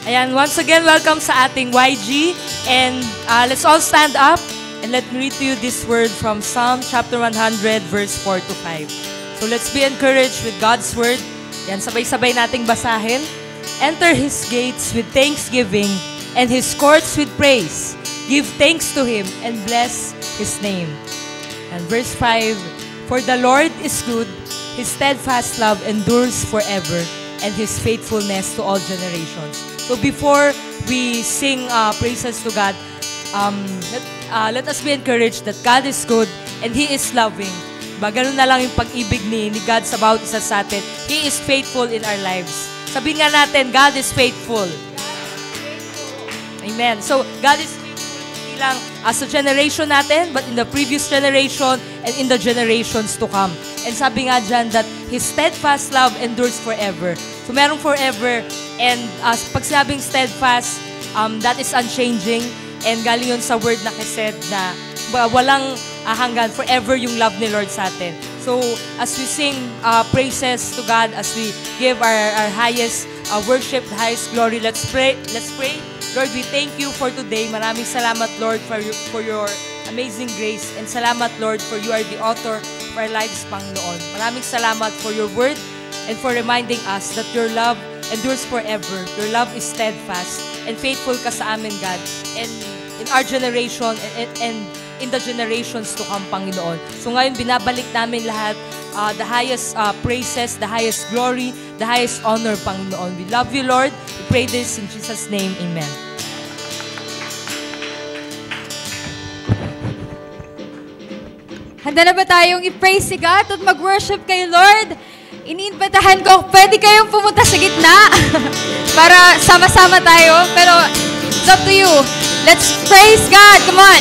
Ayan, once again, welcome sa ating YG. And let's all stand up and let me read to you this word from Psalm chapter 100, verse 4 to 5. So let's be encouraged with God's word. Yan, sabay-sabay nating basahin. Enter His gates with thanksgiving and His courts with praise. Give thanks to Him and bless His name. And verse 5, for the Lord is good, His steadfast love endures forever, and His faithfulness to all generations. So before we sing praises to God, let us be encouraged that God is good and He is loving. Ganun na lang yung pag-ibig ni God sa bawat isa sa atin. He is faithful in our lives. Sabihin nga natin, God is faithful. Amen. So, God is faithful hindi lang sa generation natin, but in the previous generation and in the generations to come. And sabi nga dyan that His steadfast love endures forever. So, merong forever. And pag sinabing steadfast, that is unchanging. And galing yun sa word na kesed na walang hanggan. Forever yung love ni Lord sa atin. So, as we sing praises to God, as we give our highest worship, the highest glory, let's pray. Let's pray. Lord, we thank you for today. Maraming salamat, Lord, for your amazing grace. And salamat, Lord, for you are the author of our lives, Panginoon. Maraming salamat for your word and for reminding us that your love endures forever. Your love is steadfast and faithful ka sa amin, God. And in our generation and in the generations to come, Panginoon. So ngayon, binabalik namin lahat the highest praises, the highest glory, the highest honor, Panginoon. We love you, Lord. We pray this in Jesus' name. Amen. Handa na ba tayong i-praise si God at mag-worship kay Lord? Iniimbitahan ko, pwede kayong pumunta sa gitna para sama-sama tayo. Pero it's up to you. Let's praise God. Come on.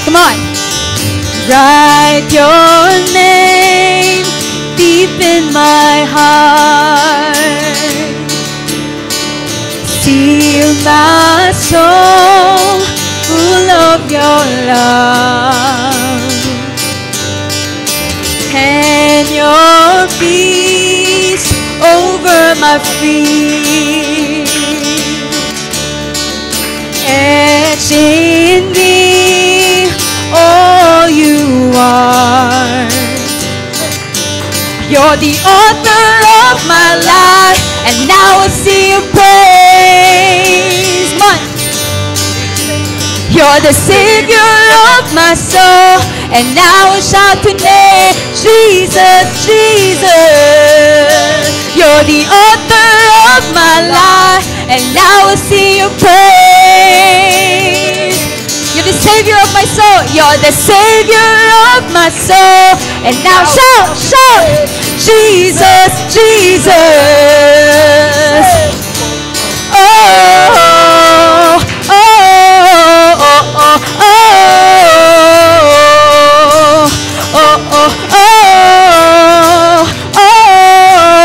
Come on. Write your name deep in my heart. Seal my soul full of your love. And your peace over my feet. Etch in me all you are. You're the author of my life, and now I see you praise. You're the Savior of my soul, and now I shout your name, Jesus, Jesus. You're the author of my life, and now I see you praise. You're the Savior of my soul. You're the Savior of my soul. And now shout, shout, Jesus, Jesus. Oh, oh, oh, oh, oh, oh, oh,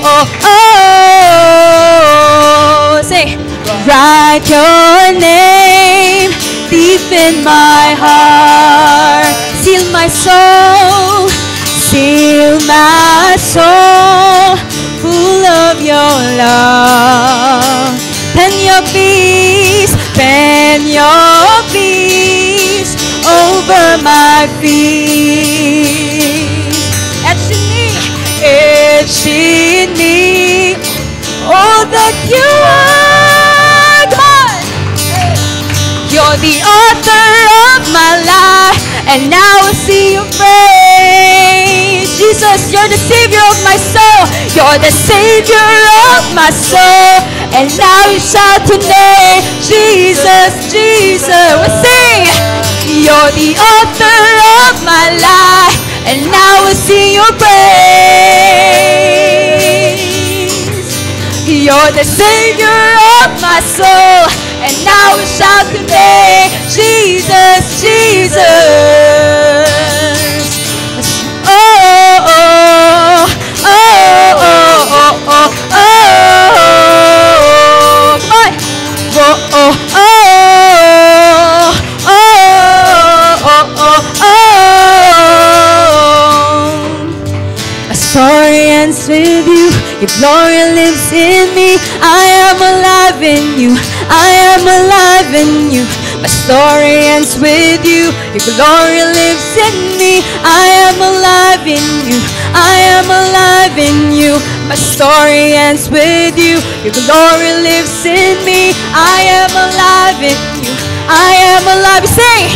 oh, oh. Say, write your name deep in my heart. Seal my soul, seal my soul, full of your love. Pen your peace over my feet. Etch in me all that you are. Come on. You're the author of my life, and now I see you praise. Jesus, you're the Savior of my soul. You're the Savior of my soul. And now you shout your name, Jesus, Jesus. We sing. You're the author of my life, and now I see your praise. You're the Savior of my soul, and now we shout today, Jesus, Jesus. Oh, oh, oh, oh, oh, oh, oh. story ends with you. Your glory lives in me. I am alive in you. I am alive in you. My story ends with you. Your glory lives in me. I am alive in you. I am alive in you. My story ends with you. Your glory lives in me. I am alive in you. I am alive. Sing.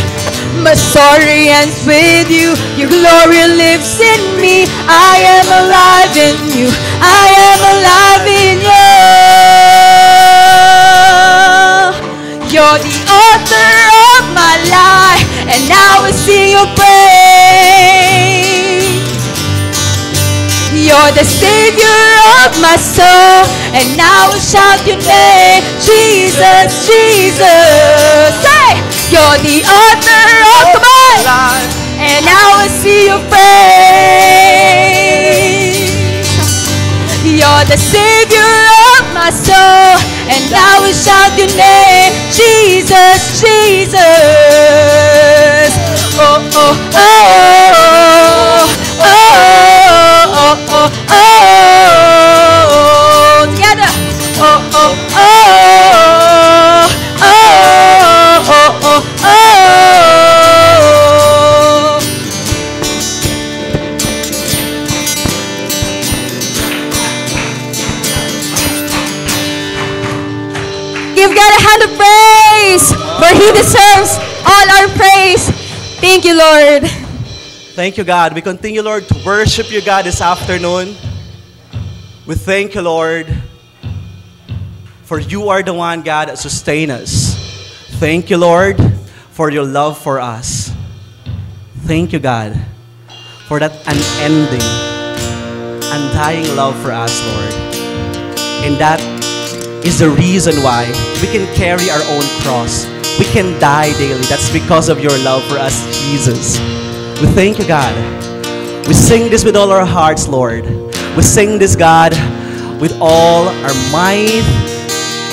My story ends with you. Your glory lives in me. I am alive in you. I am alive in you. You're the author of my life, and now I sing your praise. You're the Savior of my soul, and now I shout your name, Jesus, Jesus. Say, you're the author of my life, and now I see your face. You're the Savior of my soul, and now we shout your name, Jesus, Jesus. Oh, oh, oh, oh, oh, oh, oh, oh. Together. Oh, oh, oh, oh, oh, oh, oh. Give God a hand of praise, for He deserves all our praise. Thank you, Lord. Thank you, God. We continue, Lord, to worship you, God, this afternoon. We thank you, Lord, for you are the one, God, that sustain us. Thank you, Lord, for your love for us. Thank you, God, for that unending, undying love for us, Lord. And that is the reason why we can carry our own cross. We can die daily. That's because of your love for us, Jesus. We thank you, God. We sing this with all our hearts, Lord. We sing this, God, with all our might,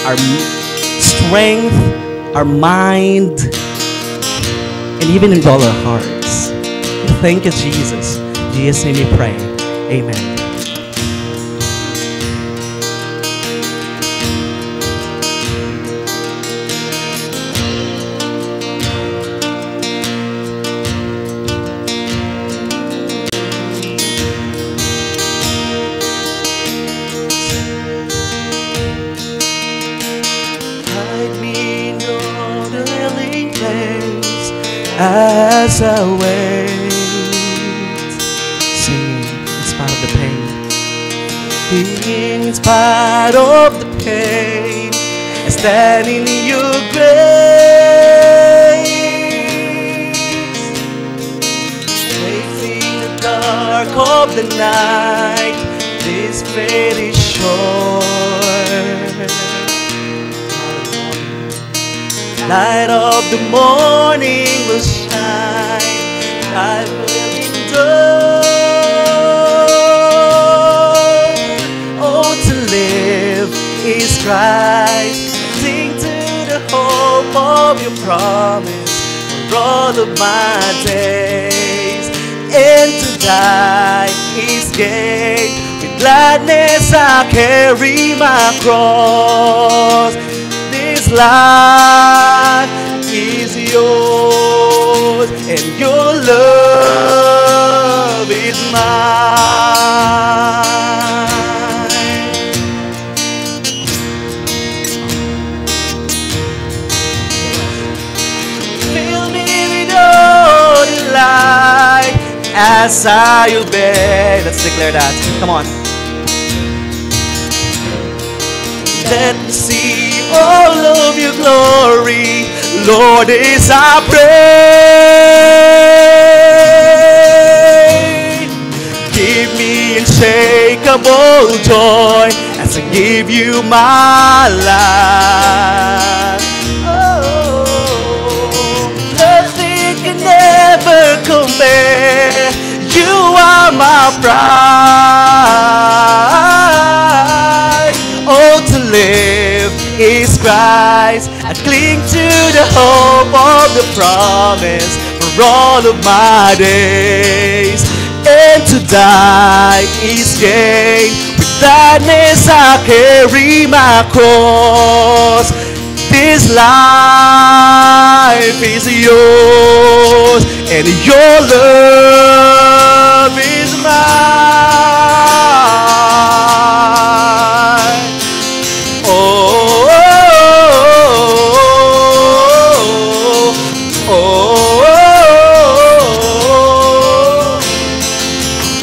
our strength, our mind, and even in all our hearts. We thank you, Jesus. In Jesus' name we pray. Amen. As I wait, singing in spite of the pain, in spite of the pain, I stand in your grace, facing the dark of the night, this faith is sure. Light of the morning will shine, I will endure. Oh, to live is Christ, cling to the hope of your promise for all of my days, and to die is gain. With gladness I carry my cross. This life is yours, and your love is mine. Fill me with your delight as I obey. Let's declare that. Come on. Let me see all of your glory, Lord, as I pray. Give me unshakable joy as I give you my life. Oh, nothing can ever compare. You are my pride. Oh, to live is Christ. I cling to the hope of the promise for all of my days, and to die is gain. With gladness I carry my cross. This life is yours, and your love is mine. Oh, oh, oh,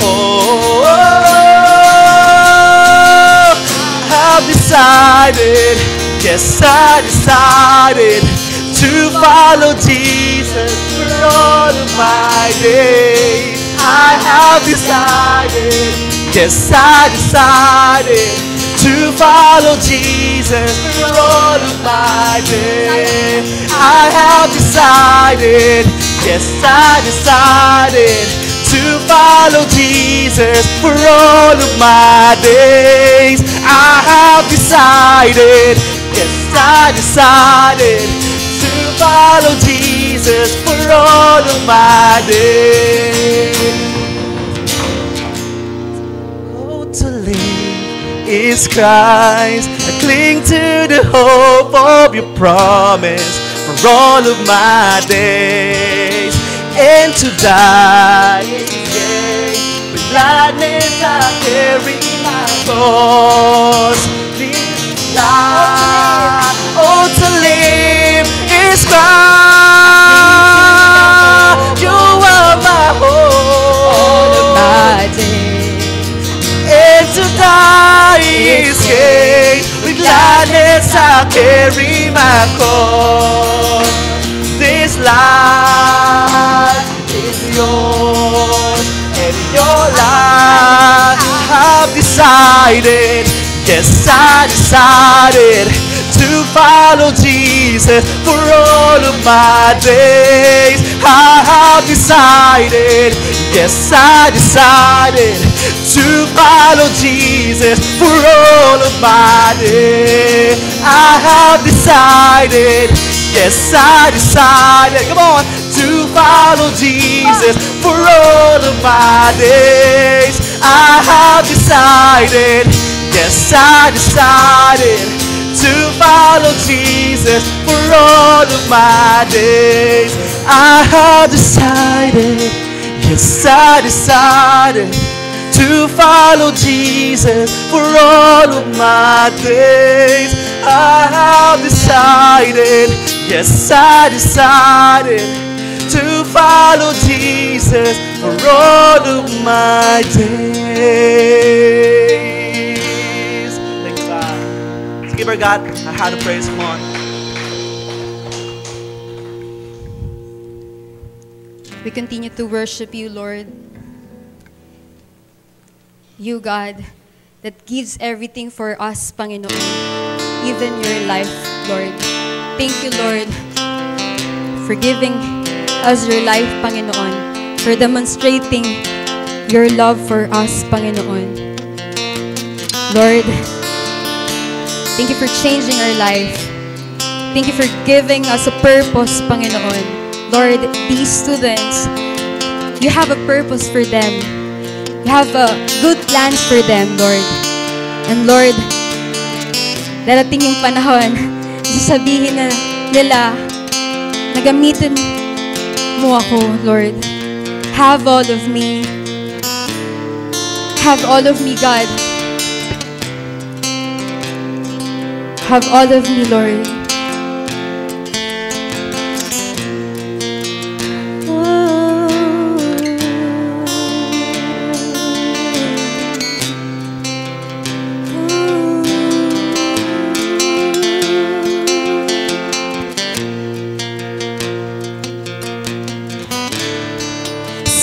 oh, I've decided, yes, I decided to follow Jesus for all of my days. I have decided, yes, I decided to follow Jesus for all of my days. I have decided, yes, I decided to follow Jesus for all of my days. I have decided, yes, I decided to follow Jesus for all of my days. Oh, to live is Christ. I cling to the hope of your promise for all of my days. And to die is gain. With gladness I carry my cross. This life, oh, to live is Christ. You are my hope. All of my days. And to die is gain. With gladness I carry my cross. This life is yours, and your life I've decided, yes, I decided to follow Jesus for all of my days. I have decided, yes, I decided to follow Jesus for all of my days. I have decided, yes, I decided, come on, to follow Jesus for all of my days. I have decided, yes, I decided to follow Jesus for all of my days. I have decided, yes, I decided to follow Jesus for all of my days. I have decided, yes, I decided to follow Jesus for all of my days. Thank God. Let's give our God a hand of praise. Come on. We continue to worship you, Lord. You, God, that gives everything for us, Panginoon. Even your life, Lord. Thank you, Lord, for giving us your life, Panginoon. For demonstrating your love for us, Panginoon. Lord, thank you for changing our life. Thank you for giving us a purpose, Panginoon. Lord, these students, you have a purpose for them. You have a good plans for them, Lord. And Lord, darating yung panahon, sasabihin na nila, nagamitin mo ako, Lord. Have all of me. Have all of me, God. Have all of me, Lord.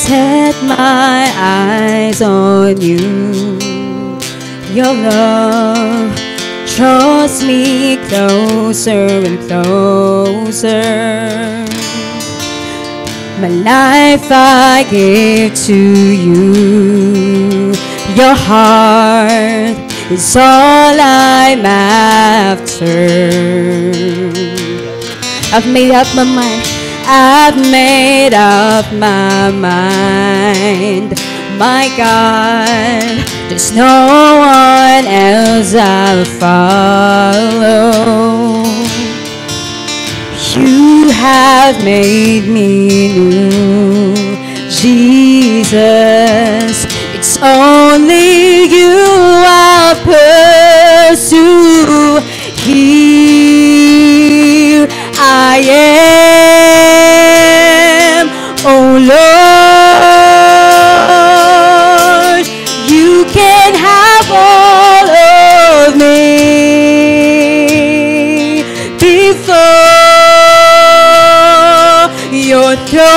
Set my eyes on you. Your love draws me closer and closer. My life I give to you. Your heart is all I'm after. I've made up my mind. I've made up my mind. my God, there's no one else I'll follow. You have made me new, Jesus. It's only you I'll pursue. Here I am, oh Lord. You can have all of me before your throne,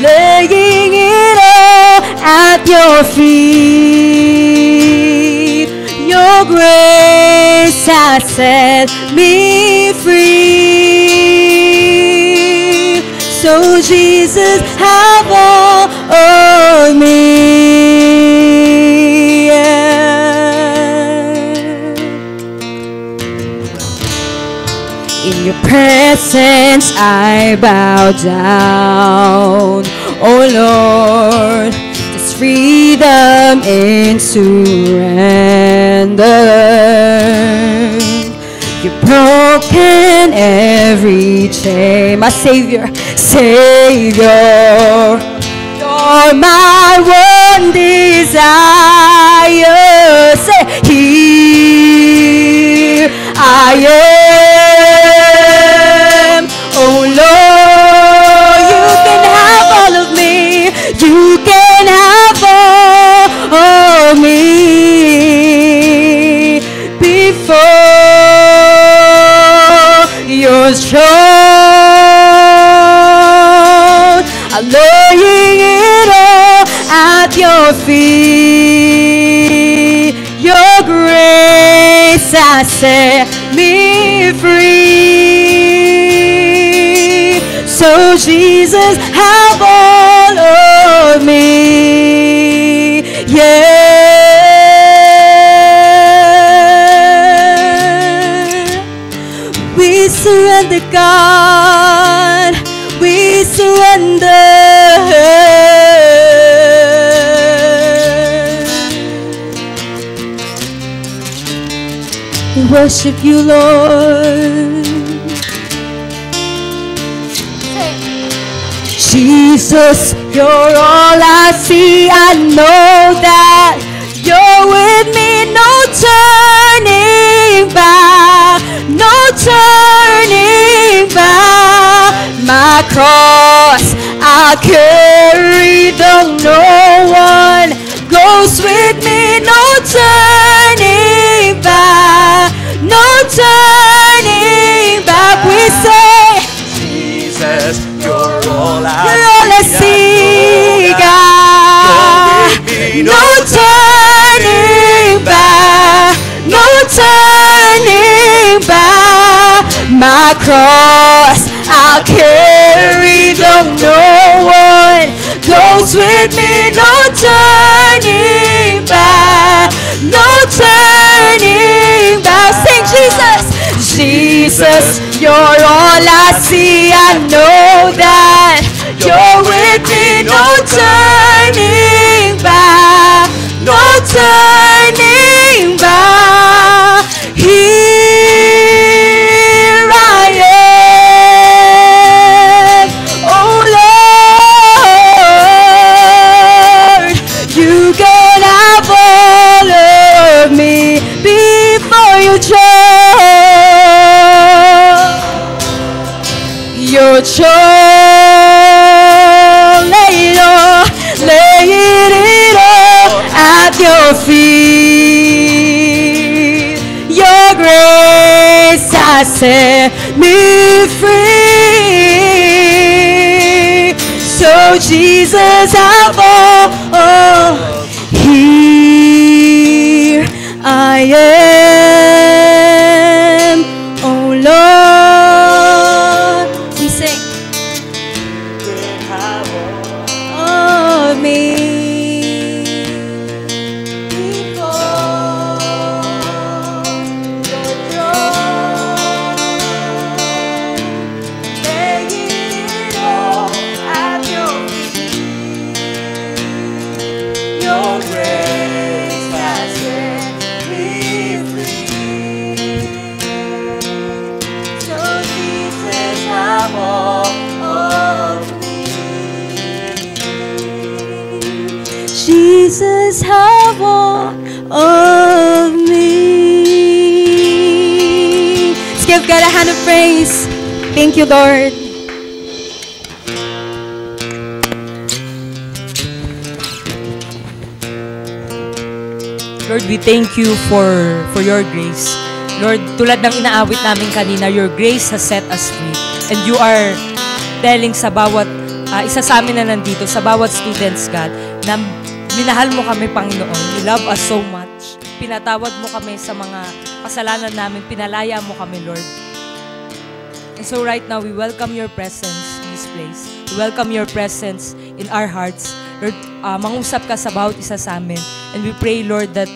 laying it all at your feet. Your grace has set me free. So Jesus, have all of me. In your presence I bow down, oh Lord. There's freedom in surrender. You've broken every chain, my Savior, Savior. You're my one desire. Say, here I am, oh Lord. You can have all of me. You can have all of me before your throne. I'm laying it all at your feet. Your grace has set me free. So Jesus, have all of me. Yeah. We surrender, God. We surrender. We worship you, Lord. Jesus, you're all I see. I know that you're with me. No turning back, no turning back. My cross I'll carry, though no one goes with me. No turning back, no turning back. We say, Jesus, you're all I see, God. No turning back, no turning back. My cross I'll carry, though no one goes with me. No turning back, no turning back. Sing, Jesus. Jesus, you're all I see. I know that you're with me. No turning back, no turning back. Here I am, oh Lord. You can have all of me before you your throne, lay it all at your feet. Your grace has set me free. So Jesus, have all. Here I am, oh Lord. We sing. Of me before your throne, laying it all at your feet. Your grace has set me free. So Jesus, have all of me. Jesus, have all of me. Let's give God a hand of praise. Thank you, Lord. Lord, we thank you for your grace. Lord, tulad ng inaawit namin kanina, your grace has set us free. And you are telling sa bawat isa sa amin na nandito, sa bawat students, God, na minahal mo kami, Panginoon. You love us so much. Pinatawad mo kami sa mga kasalanan namin. Pinalaya mo kami, Lord. And so right now, we welcome your presence in this place. We welcome your presence in our hearts. Lord, mangusap ka sa bawat isa sa amin. And we pray, Lord, that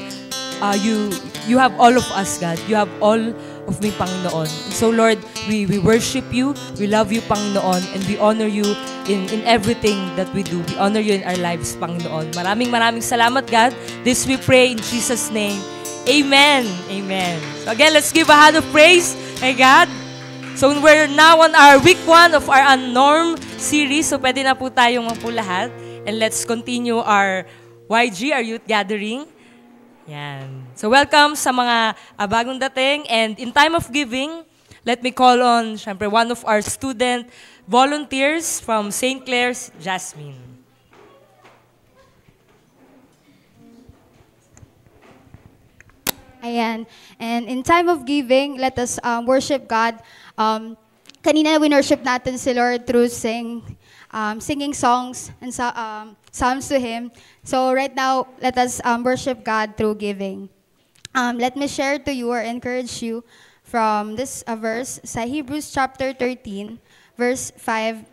you have all of us, God. You have all of me, Panginoon. And so, Lord, we worship you, we love you, Panginoon, and we honor you in everything that we do. We honor you in our lives, Panginoon. Maraming salamat, God. This we pray in Jesus' name. Amen. Amen. So again, let's give a hand of praise kay God. So we're now on our week 1 of our Unnorm series. So pwede na po tayong po lahat. And let's continue our YG, our youth gathering. Yan. So welcome sa mga bagong dating. And in time of giving, let me call on, syempre, one of our student volunteers from St. Clair's, Jasmine. Ayan. And in time of giving, let us worship God. Kanina worship natin si Lord through singing songs and psalms to Him. So right now, let us worship God through giving. Let me share to you or encourage you from this verse sa Hebrews chapter 13, verse 5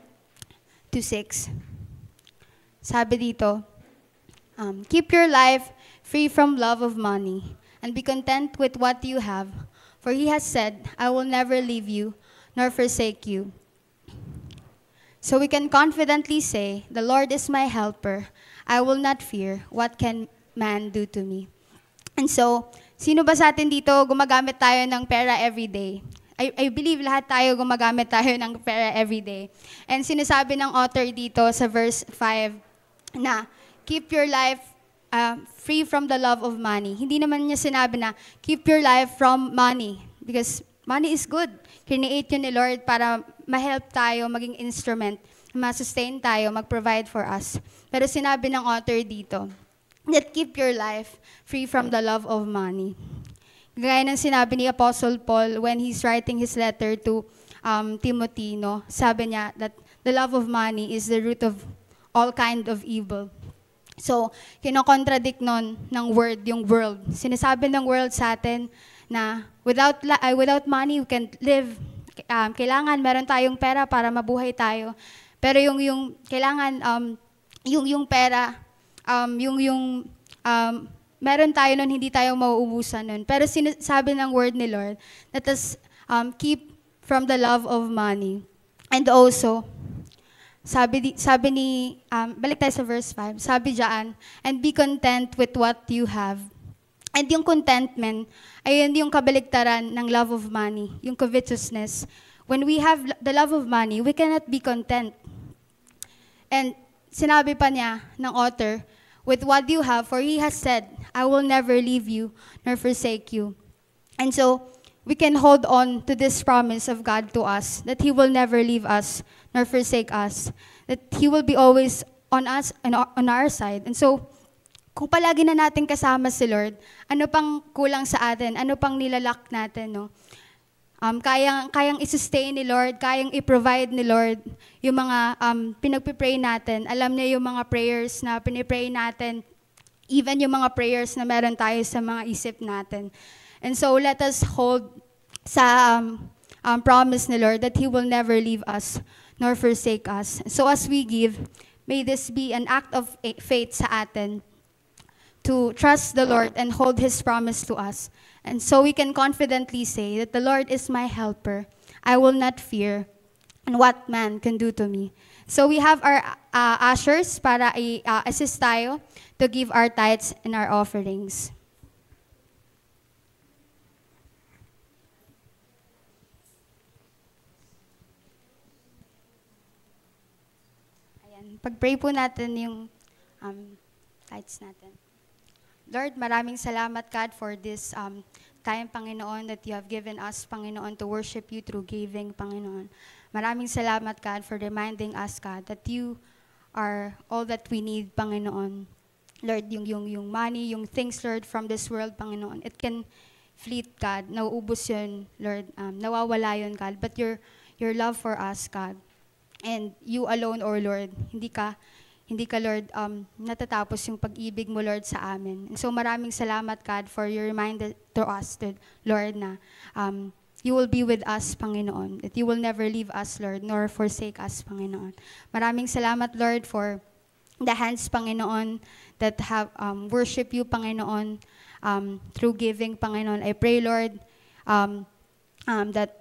to 6. Sabi dito, keep your life free from love of money and be content with what you have. For He has said, I will never leave you nor forsake you. So we can confidently say, the Lord is my helper. I will not fear. What can man do to me? And so, sino ba sa atin dito gumagamit tayo ng pera every day? I believe lahat tayo gumagamit tayo ng pera every day. And sinasabi ng author dito sa verse 5 na, keep your life free from the love of money. Hindi naman niya sinabi na, keep your life from money. Because money is good. Create yun ni Lord para ma-help tayo, maging instrument, ma-sustain tayo, mag-provide for us. Pero sinabi ng author dito, that keep your life free from the love of money. Gaya ng sinabi ni Apostle Paul when he's writing his letter to Timothy, no? Sabi niya that the love of money is the root of all kind of evil. So, kinokontradict nun ng word, yung world. Sinasabi ng world sa atin na without money, we can't live. Kailangan meron tayong pera para mabuhay tayo. Pero yung kailangan, yung pera, meron tayo nun, hindi tayo mauubusan nun. Pero sinasabi ng word ni Lord, let us keep from the love of money. And also, sabi ni, balik tayo sa verse 5, sabi diyan, and be content with what you have. And yung contentment, ayun yung kabaligtaran ng love of money, yung covetousness. When we have the love of money, we cannot be content. And sinabi pa niya ng author, with what you have, for He has said, I will never leave you nor forsake you. And so, we can hold on to this promise of God to us, that He will never leave us nor forsake us, that He will be always on us and on our side. And so, kung palagi na natin kasama si Lord, ano pang kulang sa atin? Ano pang nilalak natin, no? Kayang i-sustain ni Lord, kayang i-provide ni Lord yung mga pinagpipray natin. Alam niya yung mga prayers na pinipray natin, even yung mga prayers na meron tayo sa mga isip natin. And so let us hold sa promise ni Lord that He will never leave us nor forsake us. So as we give, may this be an act of faith sa atin, to trust the Lord and hold His promise to us. And so we can confidently say that the Lord is my helper. I will not fear and what man can do to me. So we have our ushers para i-assist tayo to give our tithes and our offerings. Ayan, pag-pray po natin yung tithes natin. Lord, maraming salamat, God, for this time, Panginoon, that you have given us, Panginoon, to worship you through giving, Panginoon. Maraming salamat, God, for reminding us, God, that you are all that we need, Panginoon. Lord, yung money, yung things, Lord, from this world, Panginoon, it can fleet, God. Nauubos yun, Lord. Nawawala yun, God. But your love for us, God, and you alone, or Lord, hindi ka, Lord, natatapos yung pag-ibig mo, Lord, sa amin. And so maraming salamat, God, for your reminder to us, Lord, na you will be with us, Panginoon. That you will never leave us, Lord, nor forsake us, Panginoon. Maraming salamat, Lord, for the hands, Panginoon, that have worship you, Panginoon, through giving, Panginoon. I pray, Lord, that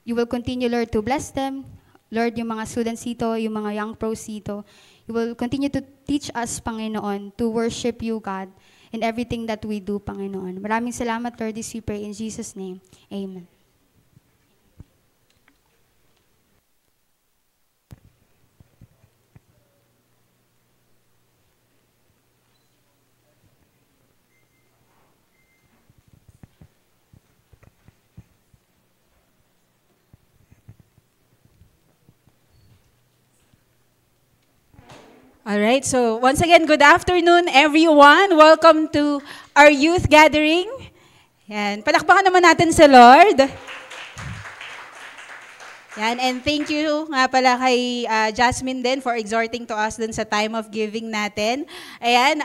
you will continue, Lord, to bless them. Lord, yung mga students dito, yung mga young pros dito, you will continue to teach us, Panginoon, to worship you, God, in everything that we do, Panginoon. Maraming salamat, Lord, this we pray in Jesus' name. Amen. All right, so once again, good afternoon, everyone. Welcome to our youth gathering. Yan, palakpakan naman natin sa Lord. Yan, and thank you nga pala kay Jasmine din for exhorting to us dun sa time of giving natin. Ayan,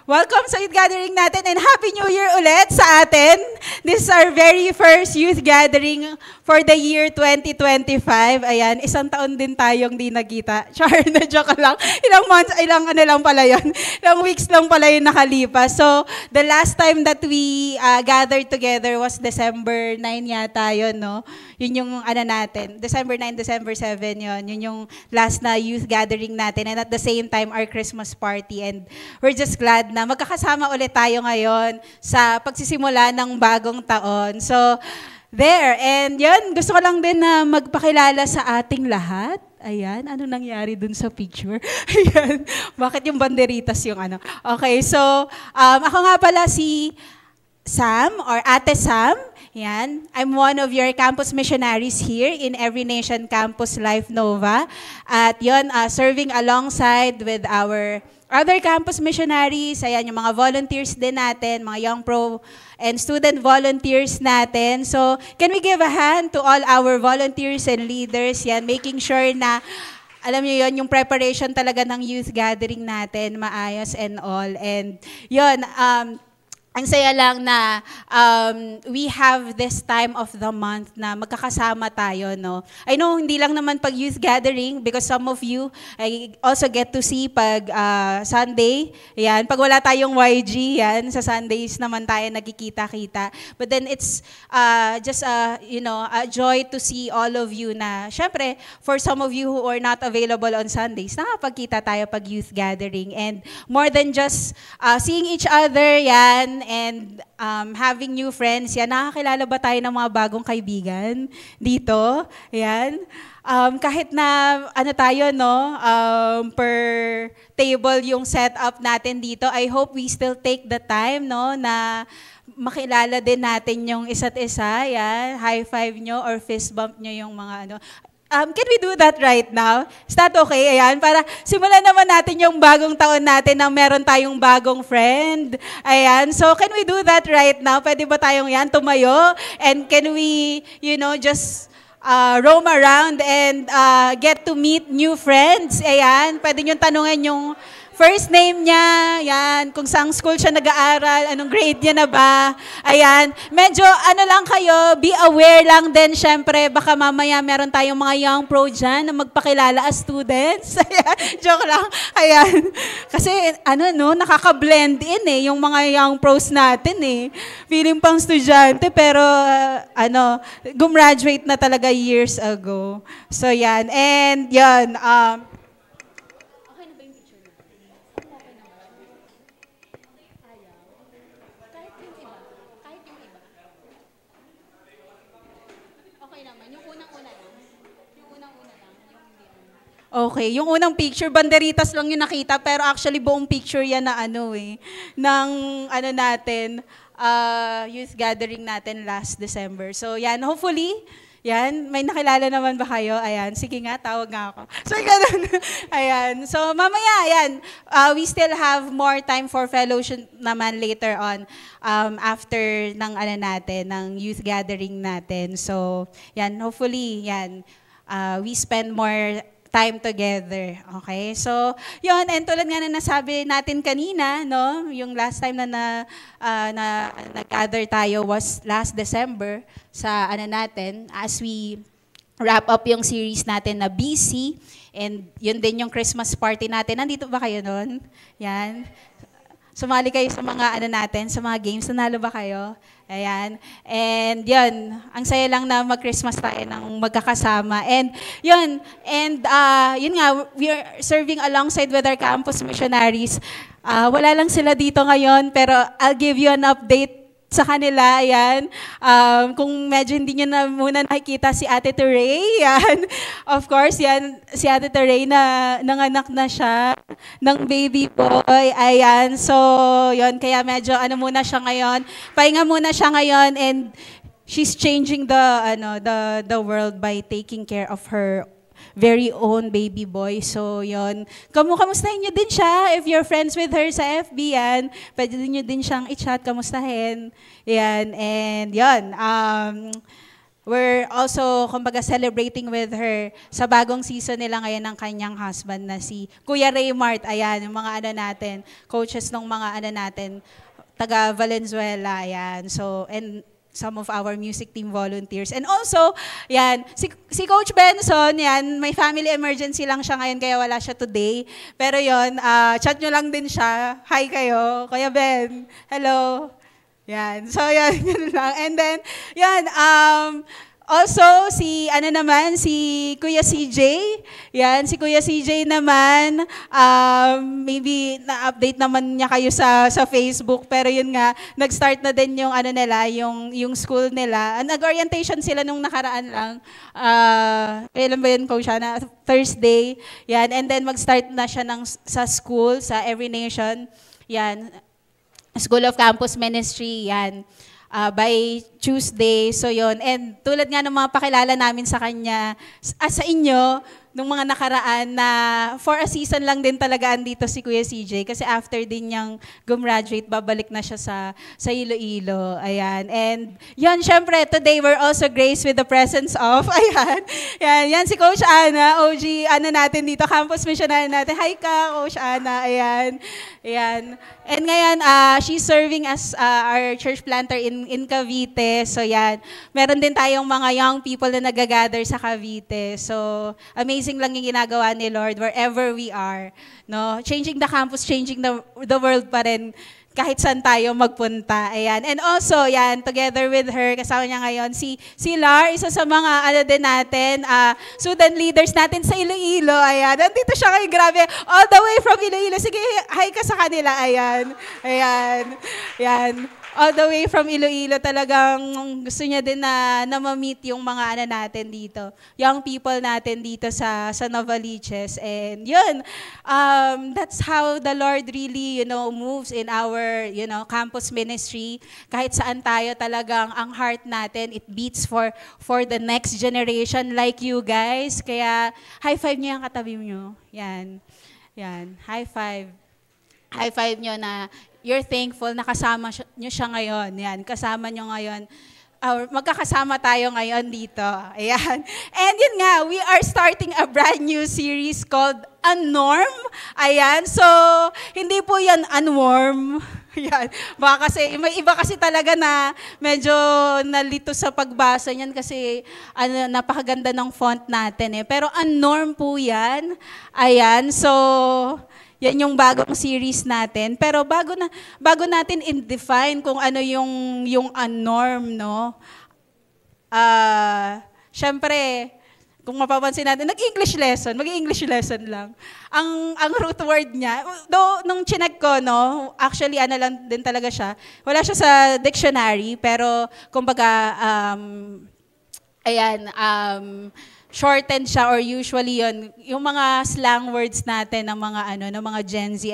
welcome sa youth gathering natin and Happy New Year ulit sa atin. This is our very first youth gathering for the year 2025. Ayan, isang taon din tayong di nagkita. Char, na joke lang. Ilang months, ilang weeks lang pala yung nakalipas. So, the last time that we gathered together was December 9 yata yun, no? Yun yung natin. December 9, December 7 yun. Yun yung last na youth gathering natin. And at the same time, our Christmas party. And we're just glad na magkakasama ulit tayo ngayon sa pagsisimula ng bagong taon. So, there. And yun, gusto ko lang din na magpakilala sa ating lahat. Ayan, ano nangyari dun sa picture? Ayan, bakit yung banderitas yung ano? Okay, so, ako nga pala si Sam or Ate Sam. Yan. I'm one of your campus missionaries here in Every Nation Campus Life Nova. At yun, serving alongside with our other campus missionaries. Ayan, yung mga volunteers din natin, mga young pro and student volunteers natin. So, can we give a hand to all our volunteers and leaders? Yan, making sure na alam niyo yon yung preparation talaga ng youth gathering natin, maayos and all. And yun, ang saya lang na we have this time of the month na magkakasama tayo, no? I know, hindi lang naman pag youth gathering because some of you, I also get to see pag Sunday, yan. Pag wala tayong YG, yan, sa Sundays naman tayo nagkikita-kita. But then it's just, a joy to see all of you na, syempre, for some of you who are not available on Sundays, nakapagkita tayo pag youth gathering. And more than just seeing each other, yan, and having new friends. Yan, nakakilala ba tayo ng mga bagong kaibigan dito? Yan. Kahit na tayo, no, per table yung setup natin dito, I hope we still take the time, no, na makilala din natin yung isa't isa. Yan, high five nyo or fist bump nyo yung mga can we do that right now? Is that okay? Ayan, para simulan naman natin yung bagong taon natin na meron tayong bagong friend. Ayan, so can we do that right now? Pwede ba tayong tumayo? And can we, just roam around and get to meet new friends? Ayan, pwede nyo tanungin yung first name niya, yan, kung saang school siya nag-aaral, anong grade niya na ba, ayan. Medyo ano lang kayo, be aware lang din, syempre, baka mamaya meron tayong mga young pro dyan na magpakilala as students. Ayan, joke lang, ayan. Kasi ano no, nakaka-blend in yung mga young pros natin Feeling pang estudyante, pero gumraduate na talaga years ago. So yan, and yan, okay, yung unang picture, banderitas lang yung nakita, pero actually buong picture yan na ng natin, youth gathering natin last December. So yan, hopefully, yan, may nakilala naman ba kayo? Ayan, sige nga, tawag nga ako. So ganun, ayan. So mamaya, ayan, we still have more time for fellowship naman later on, after ng natin, ng youth gathering natin. So yan, hopefully, yan, we spend more time together. Okay? So, yun, and tulad nga na nasabi natin kanina, no, yung last time na nag-gather tayo was last December sa natin, as we wrap up yung series natin na BC, and yun din yung Christmas party natin. Nandito ba kayo nun? Yan. Sumali kayo sa mga natin, sa mga games. Nanalo ba kayo? Ayan. And yun, ang saya lang na mag-Christmas tayo ng magkakasama. And yun, yun nga, we are serving alongside with our campus missionaries. Wala lang sila dito ngayon, pero I'll give you an update sa kanila, ayan. Kung medyo hindi nyo na muna nakikita si Ate Teray, yan. Of course, yan, si Ate Teray na nanganak na siya ng baby boy, ayan. So, yun, kaya medyo muna siya ngayon. Pahinga muna siya ngayon, and she's changing the world by taking care of her very own baby boy. So, yun. Kamustahin nyo din siya. If you're friends with her sa FB, yan, pwede nyo din siyang i-chat, kamustahin. Yan. And, yun. We're also, kumbaga, celebrating with her sa bagong season nila ngayon ng kanyang husband na si Kuya Raymart. Ayan, yung mga natin, coaches ng mga natin, taga Valenzuela. Ayan. So, and some of our music team volunteers. And also, yan, si Coach Benson, yan, may family emergency lang siya ngayon, kaya wala siya today. Pero yon, chat nyo lang din siya. Hi kayo. Kuya Ben, hello. Yan. So, yan, yun lang. And then, yan, also, si Kuya CJ. Yan, si Kuya CJ naman, maybe na-update naman niya kayo sa Facebook, pero yun nga, nag-start na din yung nila, yung school nila. Nag-orientation sila nung nakaraan lang. Kailan ba yun, Coach Hannah? Thursday. Yan, and then mag-start na siya sa school, sa Every Nation. Yan, School of Campus Ministry. Yan. By Tuesday, so yon. And tulad nga ng mga pakilala namin sa kanya, sa inyo, nung mga nakaraan na for a season lang din talaga andito si Kuya CJ, kasi after din niyang gumraduate, babalik na siya sa Iloilo. Ayan. And yan, syempre, today we're also graced with the presence of, yan si Coach Ana, OG, natin dito, campus missionary natin. Hi ka, Coach Ana. Ayan. And ngayon, she's serving as our church planter in Cavite. So yan, meron din tayong mga young people na nagagather sa Cavite. So amazing lang yung ginagawa ni Lord wherever we are. No? Changing the campus, changing the world pa rin kahit saan tayo magpunta. Ayan. And also, yan, together with her, kasama niya ngayon, si Lar, isa sa mga din natin, student leaders natin sa Iloilo. Ayan. Nandito siya kayo, grabe. All the way from Iloilo. Sige, hi ka sa kanila. Ayan. All the way from Iloilo, talagang gusto niya din na ma-meet yung mga natin dito. Young people natin dito sa Novaliches. And yun, that's how the Lord really, moves in our, campus ministry. Kahit saan tayo, talagang ang heart natin, it beats for the next generation like you guys. Kaya high five niyo yung katabi niyo. Yan. High five. High five niyo na you're thankful na kasama nyo siya ngayon. Yan, kasama nyo ngayon magkakasama tayo ngayon dito. Ayan. And yun nga, we are starting a brand new series called Unnorm. Ayan. So, hindi po yan unwarm. Ayan. Baka kasi, may iba kasi talaga na medyo nalito sa pagbasa niyan kasi napakaganda ng font natin eh. Pero unnorm po yan. Ayan. So, yan yung bagong series natin. Pero bago natin i-define kung ano yung unnorm, no? Syempre, kung mapapansin natin, mag-English lesson lang. Ang root word niya, though nung chinek ko, no, actually lang din talaga siya. Wala siya sa dictionary, pero kumbaga shortened siya or usually yung mga slang words natin ng mga Gen Z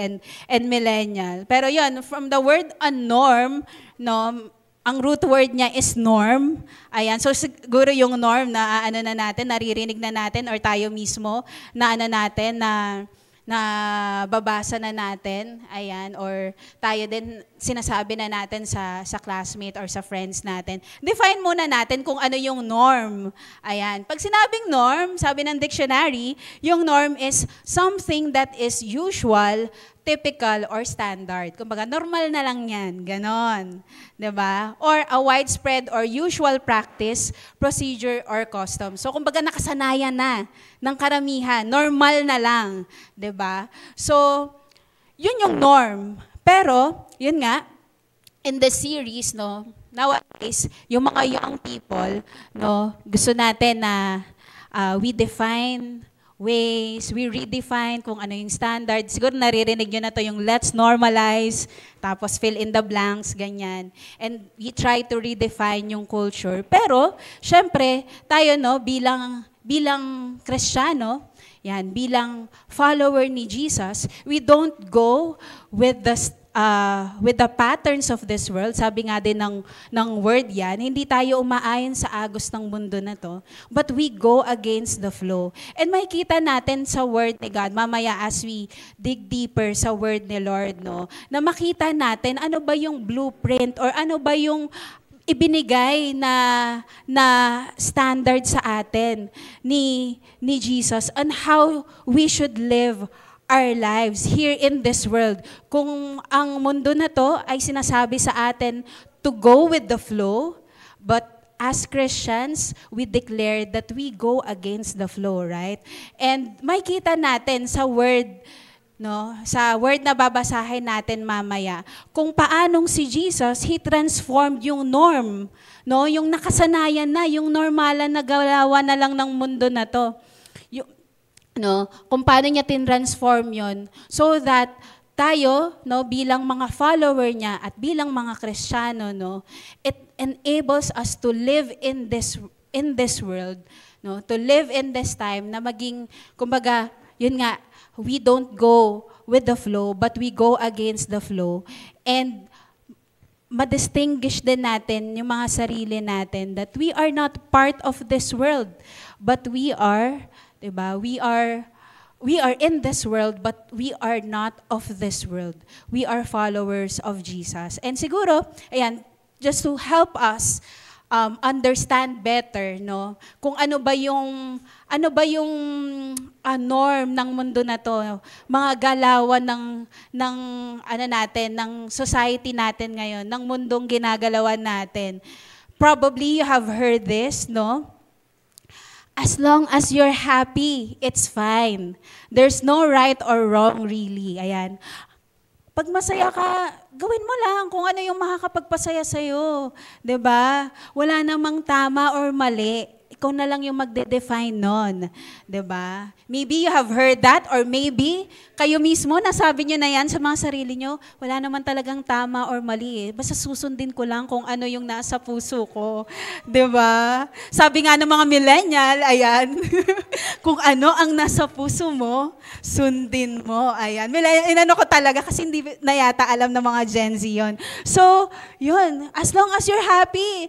and millennial. Pero yun, from the word unnorm, no, ang root word niya is norm. Ayan, so siguro yung norm na naririnig na natin or tayo mismo na babasa na natin, ayan, or tayo din sinasabi na natin sa classmate or sa friends natin. Define muna natin kung ano yung norm. Ayan. Pag sinabing norm, sabi ng dictionary, yung norm is something that is usual, typical, or standard. Kumbaga, normal na lang yan. Ganon. Diba? Or a widespread or usual practice, procedure, or custom. So, kumbaga, nakasanayan na ng karamihan. Normal na lang. Diba? So, yun yung norm. Pero, yun nga, in the series, no, nowadays, yung mga young people, no, gusto natin na we define ways, we redefine kung ano yung standard. Siguro naririnig nyo na to yung let's normalize, tapos fill in the blanks, ganyan. And we try to redefine yung culture. Pero, syempre, tayo, no, bilang Kristiyano, yan, bilang follower ni Jesus, we don't go with the patterns of this world. Sabi nga din ng word yan, hindi tayo umaayon sa agos ng mundo na to, but we go against the flow. And makikita natin sa word ni God, mamaya as we dig deeper sa word ni Lord, no, na makita natin ano ba yung blueprint or ano ba yung ibinigay na standard sa atin ni Jesus on how we should live our lives here in this world. Kung ang mundo na to ay sinasabi sa atin to go with the flow, but as Christians, we declare that we go against the flow, right? And makikita natin sa word, no, sa word na babasahin natin mamaya, kung paanong si Jesus, He transformed yung norm, no, yung nakasanayan na, yung normalan na galawan na lang ng mundo na to. No, kung paano niya tinransform yon so that tayo, no, bilang mga follower niya at bilang mga Kristiyano, no, it enables us to live in this world, no, to live in this time na maging, kumbaga, yun nga, we don't go with the flow, but we go against the flow. And ma-distinguish din natin yung mga sarili natin that we are not part of this world, but we are, diba, we are in this world, but we are not of this world. We are followers of Jesus. And siguro, ayan, just to help us understand better, no, kung ano ba yung norm ng mundo na to, mga galawan ng society natin ngayon, ng mundong ginagalawan natin. Probably you have heard this, no? As long as you're happy, it's fine. There's no right or wrong really. Ayan. Pag masaya ka, gawin mo lang kung ano yung makakapagpasaya sa'yo. 'Di ba? Wala namang tama or mali. Ikaw na lang yung magde-define nun. 'Di ba? Maybe you have heard that or maybe kayo mismo nasabi nyo na yan sa mga sarili nyo, wala naman talagang tama or mali. Basta susundin ko lang kung ano yung nasa puso ko. 'Di ba? Sabi nga ng mga millennial, ayan, kung ano ang nasa puso mo, sundin mo. Ayan. Inano ko talaga kasi hindi na yata alam ng mga Gen Z yun. So, yun. As long as you're happy,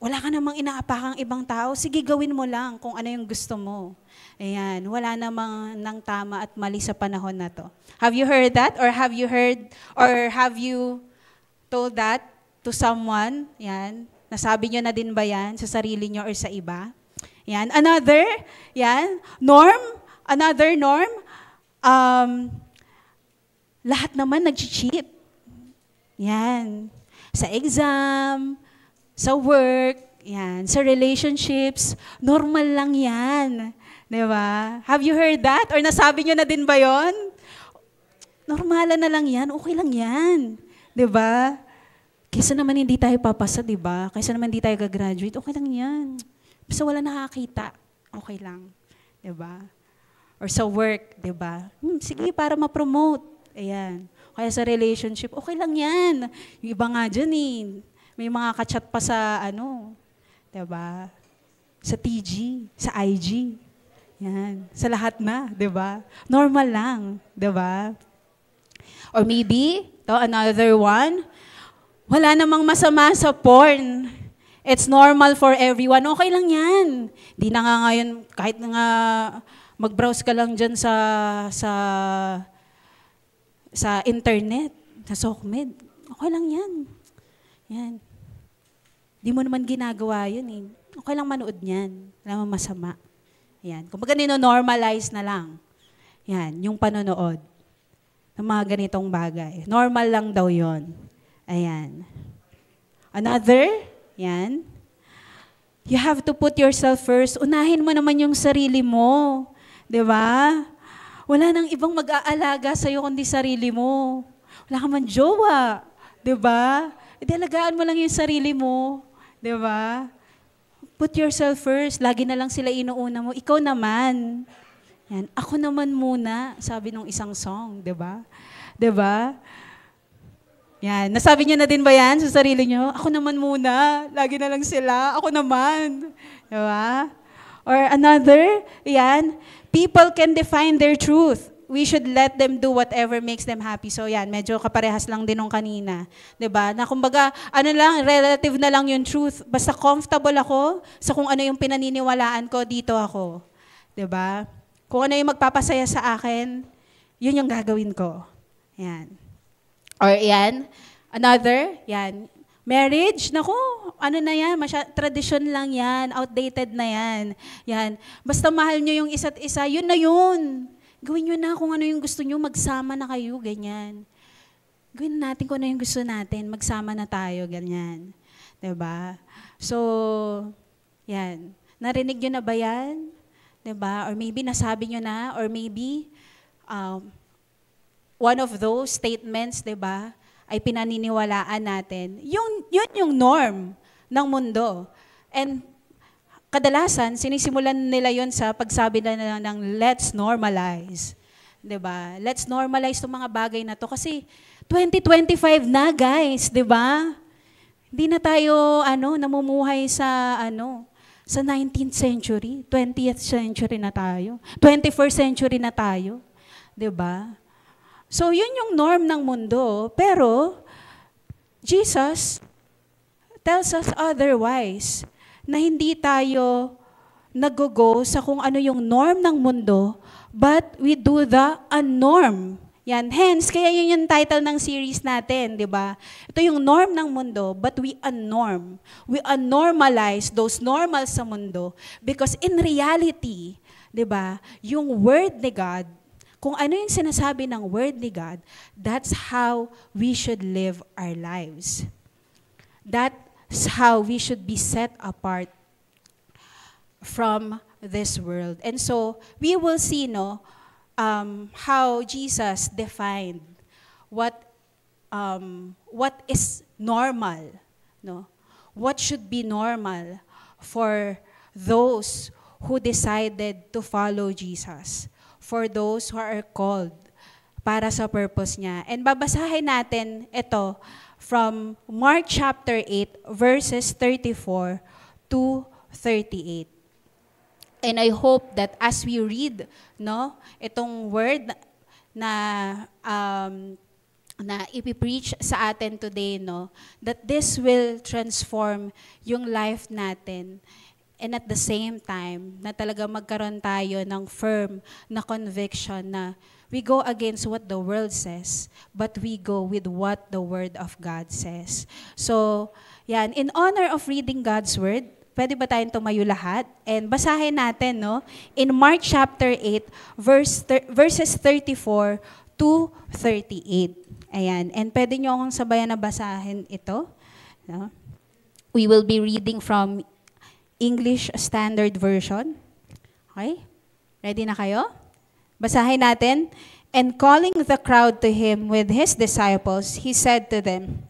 wala ka namang inaapakang ibang tao, sige gawin mo lang kung ano yung gusto mo. Ayan, wala namang nang tama at mali sa panahon na to. Have you heard that? Or have you told that to someone? Yan. Nasabi nyo na din ba yan sa sarili nyo or sa iba? Yan. Another, yan, norm, another norm, lahat naman nag-cheat. Yan. Sa exam, sa work, yan, sa relationships, normal lang yan. Diba? Have you heard that? Or nasabi nyo na din ba yon? Normalan na lang yan, okay lang yan. Diba? Kaysa naman hindi tayo papasa, diba? Kaysa naman hindi tayo gagraduate, okay lang yan. Basta wala nakakita, okay lang. Diba? Or sa work, diba? Sige, para ma-promote. Ayan. Kaya sa relationship, okay lang yan. Yung iba nga dyan may mga kachat pa sa diba? Sa TG, sa IG. Yan. Sa lahat na, diba? Normal lang, diba? Or maybe, another one, wala namang masama sa porn. It's normal for everyone. Okay lang yan. Di na nga ngayon, kahit nga mag-browse ka lang dyan sa internet, sa SOCMED, okay lang yan. Yan. Di mo naman ginagawa yun eh. Okay lang manood niyan. Wala namang masama. Yan. Kumbaga nino-normalize na lang. Yan, yung panonood ng mga ganitong bagay. Normal lang daw yon. Ayan. Another, yan. You have to put yourself first. Unahin mo naman yung sarili mo. Diba? Wala nang ibang mag-aalaga sa'yo kundi sarili mo. Wala ka man jowa. Diba? Idalagaan mo lang yung sarili mo. Diba? Put yourself first. Lagi na lang sila inuuna mo. Ikaw naman. Yan. Ako naman muna, sabi nung isang song. Diba? Diba? Yan. Nasabi niyo na din ba yan sa sarili niyo? Ako naman muna. Lagi na lang sila. Ako naman. Diba? Or another, yan. People can define their truth. We should let them do whatever makes them happy. So yan, medyo kaparehas lang din nung kanina. 'Di ba? Na kumbaga, relative na lang yung truth. Basta comfortable ako sa kung ano yung pinaniniwalaan ko, dito ako. 'Di ba? Kung ano yung magpapasaya sa akin, yun yung gagawin ko. Yan. Or yan, another, yan. Marriage, naku, na yan, tradition lang yan, outdated na yan. Yan. Basta mahal nyo yung isa't isa, yun na yun. Gawin nyo na kung ano yung gusto nyo, magsama na kayo, ganyan. Gawin natin kung ano yung gusto natin, magsama na tayo, ganyan. Diba? So, yan. Narinig nyo na ba yan? Diba? Or maybe nasabi nyo na, or maybe one of those statements, diba, ay pinaniniwalaan natin. Yun yung norm ng mundo. And kadalasan, sinisimulan nila yon sa pagsabi na ng let's normalize. Diba? Let's normalize itong mga bagay na to. Kasi 2025 na, guys. Diba? Hindi na tayo namumuhay sa 19th century. 20th century na tayo. 21st century na tayo. Diba? So, yun yung norm ng mundo. Pero, Jesus tells us otherwise, na hindi tayo nag-go sa kung ano yung norm ng mundo, but we do the unnorm. Yan. Hence, kaya yun yung title ng series natin, di ba? Ito yung norm ng mundo, but we unnorm. We unnormalize those normals sa mundo because in reality, di ba, yung word ni God, kung ano yung sinasabi ng word ni God, that's how we should live our lives. That's how we should be set apart from this world. And so, we will see how Jesus defined what is normal. What should be normal for those who decided to follow Jesus. For those who are called para sa purpose niya. And babasahin natin ito from Mark chapter 8, verses 34 to 38. And I hope that as we read itong word na ipipreach sa atin today, that this will transform yung life natin. And at the same time, na talaga magkaroon tayo ng firm na conviction na we go against what the world says, but we go with what the Word of God says. So, yan, in honor of reading God's Word, pwede ba tayong tumayo lahat? And basahin natin, no? In Mark chapter 8, verses 34 to 38. Ayan. And pwede nyo akong sabayan na basahin ito. No? We will be reading from English Standard Version. Okay? Ready na kayo? Basahin natin. And calling the crowd to him with his disciples, he said to them,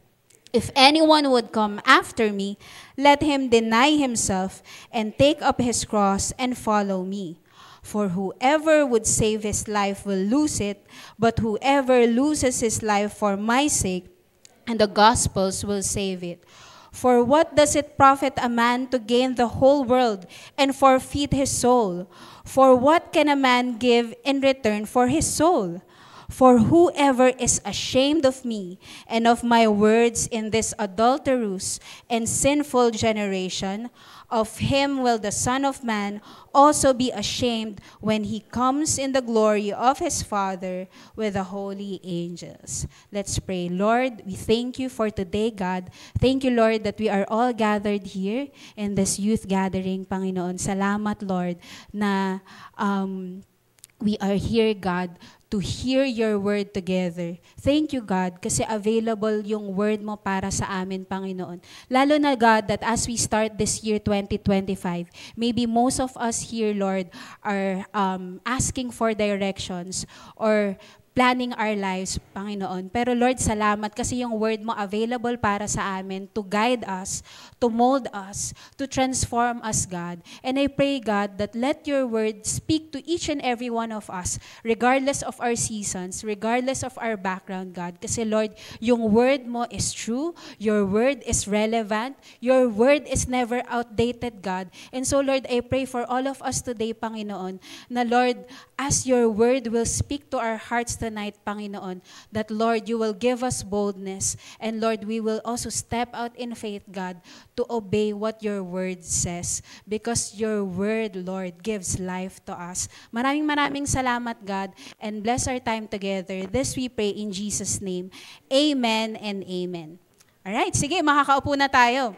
"If anyone would come after me, let him deny himself and take up his cross and follow me. For whoever would save his life will lose it, but whoever loses his life for my sake and the gospel's will save it. For what does it profit a man to gain the whole world and forfeit his soul? For what can a man give in return for his soul? For whoever is ashamed of me and of my words in this adulterous and sinful generation, of him will the Son of Man also be ashamed when he comes in the glory of his Father with the holy angels." Let's pray. Lord, we thank you for today, God. Thank you, Lord, that we are all gathered here in this youth gathering, Panginoon. Salamat, Lord, na we are here, God, to hear your word together. Thank you, God, kasi available yung word mo para sa amin, Panginoon. Lalo na, God, that as we start this year 2025, maybe most of us here, Lord, are asking for directions or planning our lives, Panginoon. Pero Lord, salamat kasi yung word mo available para sa amin to guide us, to mold us, to transform us, God. And I pray, God, that let your word speak to each and every one of us, regardless of our seasons, regardless of our background, God. Kasi Lord, yung word mo is true, your word is relevant, your word is never outdated, God. And so, Lord, I pray for all of us today, Panginoon, na Lord, as your word will speak to our hearts tonight, Panginoon, that Lord, you will give us boldness. And Lord, we will also step out in faith, God, to obey what your word says. Because your word, Lord, gives life to us. Maraming salamat, God, and bless our time together. This we pray in Jesus' name. Amen and amen. Alright, sige, makakaupo na tayo.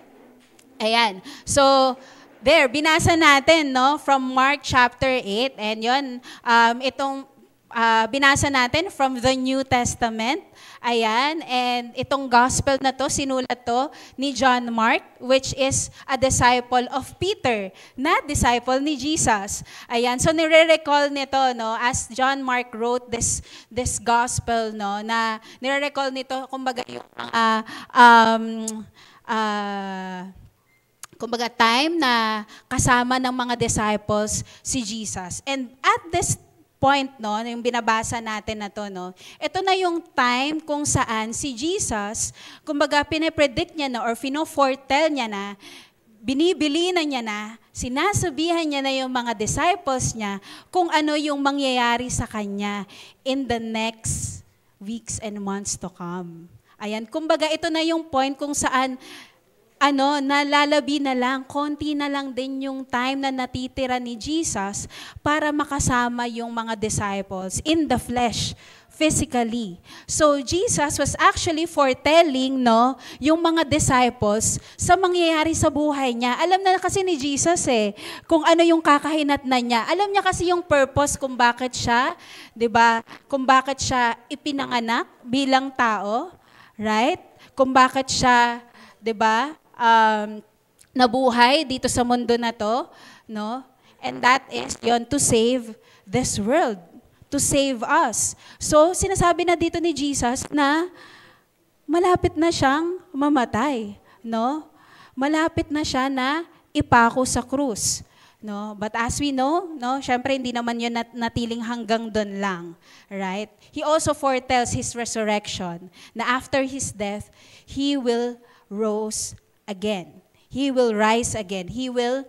Ayan. So, there, binasa natin, no, from Mark chapter 8. And yun, itong binasa natin from the New Testament. Ayan, and itong gospel na to, sinulat to ni John Mark, which is a disciple of Peter, na disciple ni Jesus. Ayan, so nire-recall nito, no, as John Mark wrote this gospel, no, na nire-recall nito, kumbaga yung kumbaga time na kasama ng mga disciples si Jesus. And at this point, no, yung binabasa natin na to, no, ito na yung time kung saan si Jesus, kumbaga pinipredict niya na or fino-foretell niya na, binibili na niya na, sinasabihan niya na yung mga disciples niya kung ano yung mangyayari sa kanya in the next weeks and months to come. Ayan, kumbaga ito na yung point kung saan nalalabi na lang, konti na lang din yung time na natitira ni Jesus para makasama yung mga disciples in the flesh, physically. So Jesus was actually foretelling, no, yung mga disciples sa mangyayari sa buhay niya. Alam na kasi ni Jesus kung ano yung kakahinatnan niya. Alam niya kasi yung purpose kung bakit siya, 'di ba? Kung bakit siya ipinanganak bilang tao, right? Kung bakit siya, 'di ba? Nabuhay dito sa mundo na to, no? And that is yon, to save this world, to save us. So, sinasabi na dito ni Jesus na malapit na siyang mamatay, no? Malapit na siya na ipako sa krus, no? But as we know, no, syempre hindi naman yun natiling hanggang doon lang, right? He also foretells his resurrection, na after his death, he will rise again. He will rise again. He will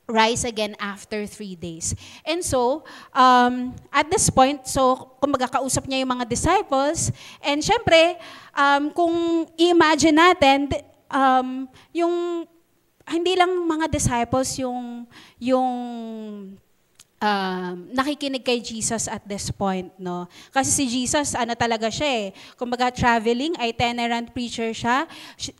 rise again after 3 days. And so, at this point, so kumbaga kausap niya yung mga disciples, and syempre, kung i-imagine natin, yung hindi lang mga disciples yung nakikinig kay Jesus at this point, no? Kasi si Jesus, ano talaga siya eh, kumbaga traveling, itinerant preacher siya.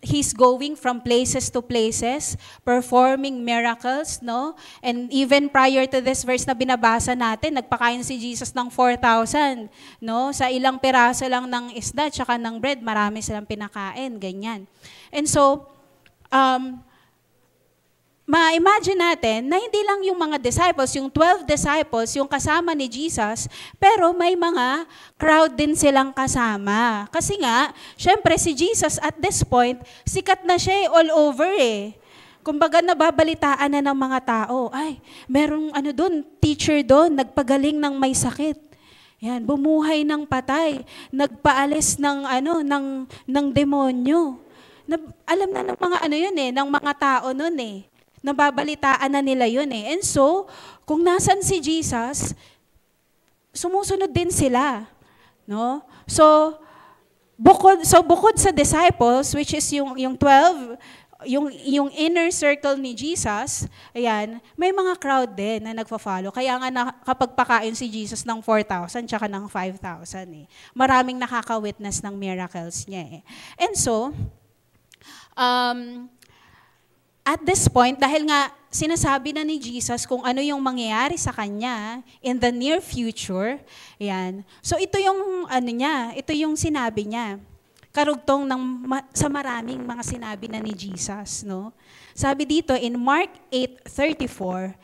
He's going from places to places, performing miracles, no? And even prior to this verse na binabasa natin, nagpakain si Jesus ng 4,000, no? Sa ilang piraso lang ng isda, tsaka ng bread, marami silang pinakain, ganyan. And so, ma-imagine natin na hindi lang yung mga disciples, yung 12 disciples, yung kasama ni Jesus, pero may mga crowd din silang kasama. Kasi nga, syempre si Jesus at this point, sikat na siya all over eh. Kumbaga nababalitaan na ng mga tao, ay, merong doon, teacher doon, nagpagaling ng may sakit. Yan, bumuhay ng patay, nagpaalis ng ng demonyo. Alam na ng mga ng mga tao noon eh. Nababalitaan na nila yun eh. And so, kung nasan si Jesus, sumusunod din sila. No? So, bukod sa disciples, which is yung 12, yung inner circle ni Jesus, ayan, may mga crowd din na nagfa-follow. Kaya nga kapag pakain si Jesus ng 4,000 tsaka ng 5,000 eh. Maraming nakaka-witness ng miracles niya eh. And so, at this point, dahil nga sinasabi na ni Jesus kung ano yung mangyayari sa kanya in the near future, yan. So ito yung ito yung sinabi niya. Karugtong sa maraming mga sinabi na ni Jesus, no? Sabi dito in Mark 8:34,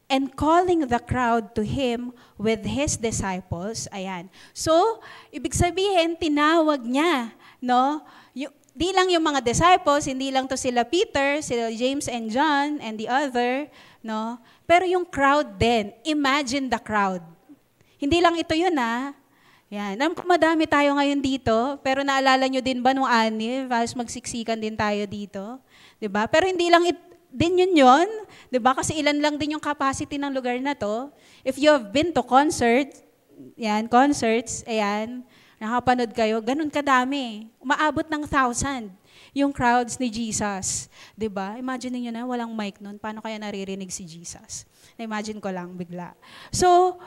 and calling the crowd to him with his disciples, ayan. So, ibig sabihin tinawag niya, no? Di lang yung mga disciples, hindi lang to sila Peter, sila James and John, and the other, no? Pero yung crowd din, imagine the crowd. Hindi lang ito yun Yan. Madami tayo ngayon dito, pero naalala nyo din ba nung halos magsiksikan din tayo dito? Diba? Pero hindi lang din yun, diba? Kasi ilan lang din yung capacity ng lugar na to. If you have been to concerts, ayan, nakapanood kayo, ganun kadami. Umaabot ng 1,000 yung crowds ni Jesus. Diba? Imagine niyo na, walang mic nun. Paano kaya naririnig si Jesus? Na-imagine ko lang bigla. So,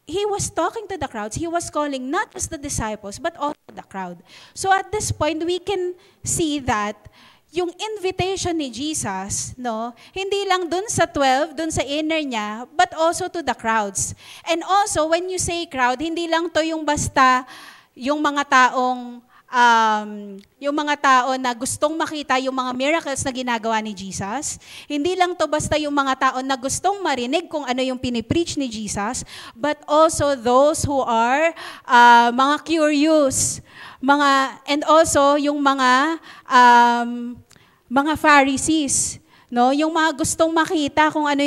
he was talking to the crowds. He was calling not just the disciples, but also the crowd. So at this point, we can see that yung invitation ni Jesus, no, hindi lang dun sa 12, dun sa inner niya, but also to the crowds. And also, when you say crowd, hindi lang to yung basta yung mga tao na gustong makita yung mga miracles na ginagawa ni Jesus. Hindi lang to basta yung mga tao na gustong marinig kung ano yung pinipreach ni Jesus, but also those who are mga curious, and also yung mga Pharisees, no? Yung mga gustong makita kung ano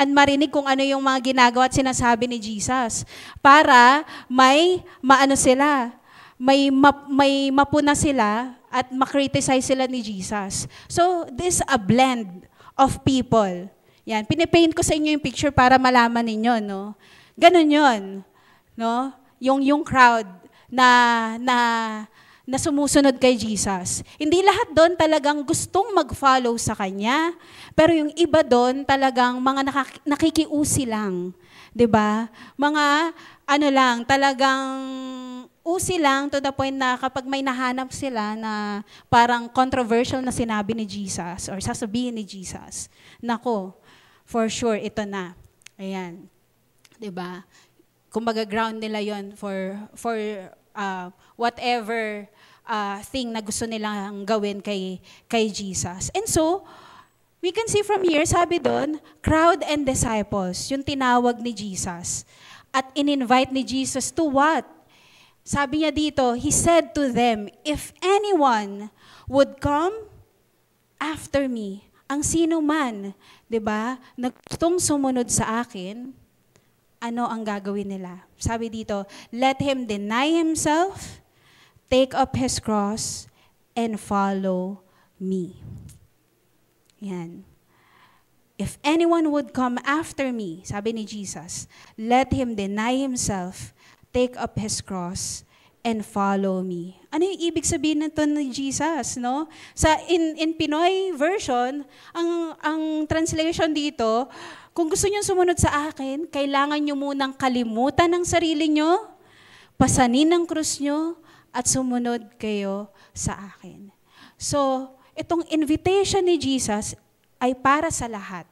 marinig kung ano yung mga ginagawa at sinasabi ni Jesus para may mapuna sila at makriticize sila ni Jesus. So, this is a blend of people. Yan, pinipaint ko sa inyo yung picture para malaman ninyo, no? Ganun yun, no? Yung crowd na sumusunod kay Jesus. Hindi lahat doon talagang gustong mag-follow sa Kanya, pero yung iba doon talagang mga nakikiusi lang. 'Di ba? Mga talagang usi lang to the point na kapag may nahanap sila na parang controversial na sinabi ni Jesus or sasabihin ni Jesus, nako, for sure, ito na. Ayan. 'Di ba? Kumbaga ground nila yon for whatever thing na gusto nilang gawin kay Jesus. And so, we can see from here, sabi doon, crowd and disciples, yung tinawag ni Jesus. At in-invite ni Jesus to what? Sabi niya dito, He said to them, if anyone would come after me, ang sino man, 'di ba, na gustong sumunod sa akin, ano ang gagawin nila? Sabi dito, let him deny himself, take up his cross, and follow me. Yan. If anyone would come after me, sabi ni Jesus, let him deny himself, take up his cross, and follow me. Ano yung ibig sabihin nito ni Jesus, no? Sa in Pinoy version, ang translation dito, kung gusto niyo sumunod sa akin, kailangan niyo munang kalimutan ang sarili niyo, pasanin ang krus niyo, at sumunod kayo sa akin. So, itong invitation ni Jesus ay para sa lahat.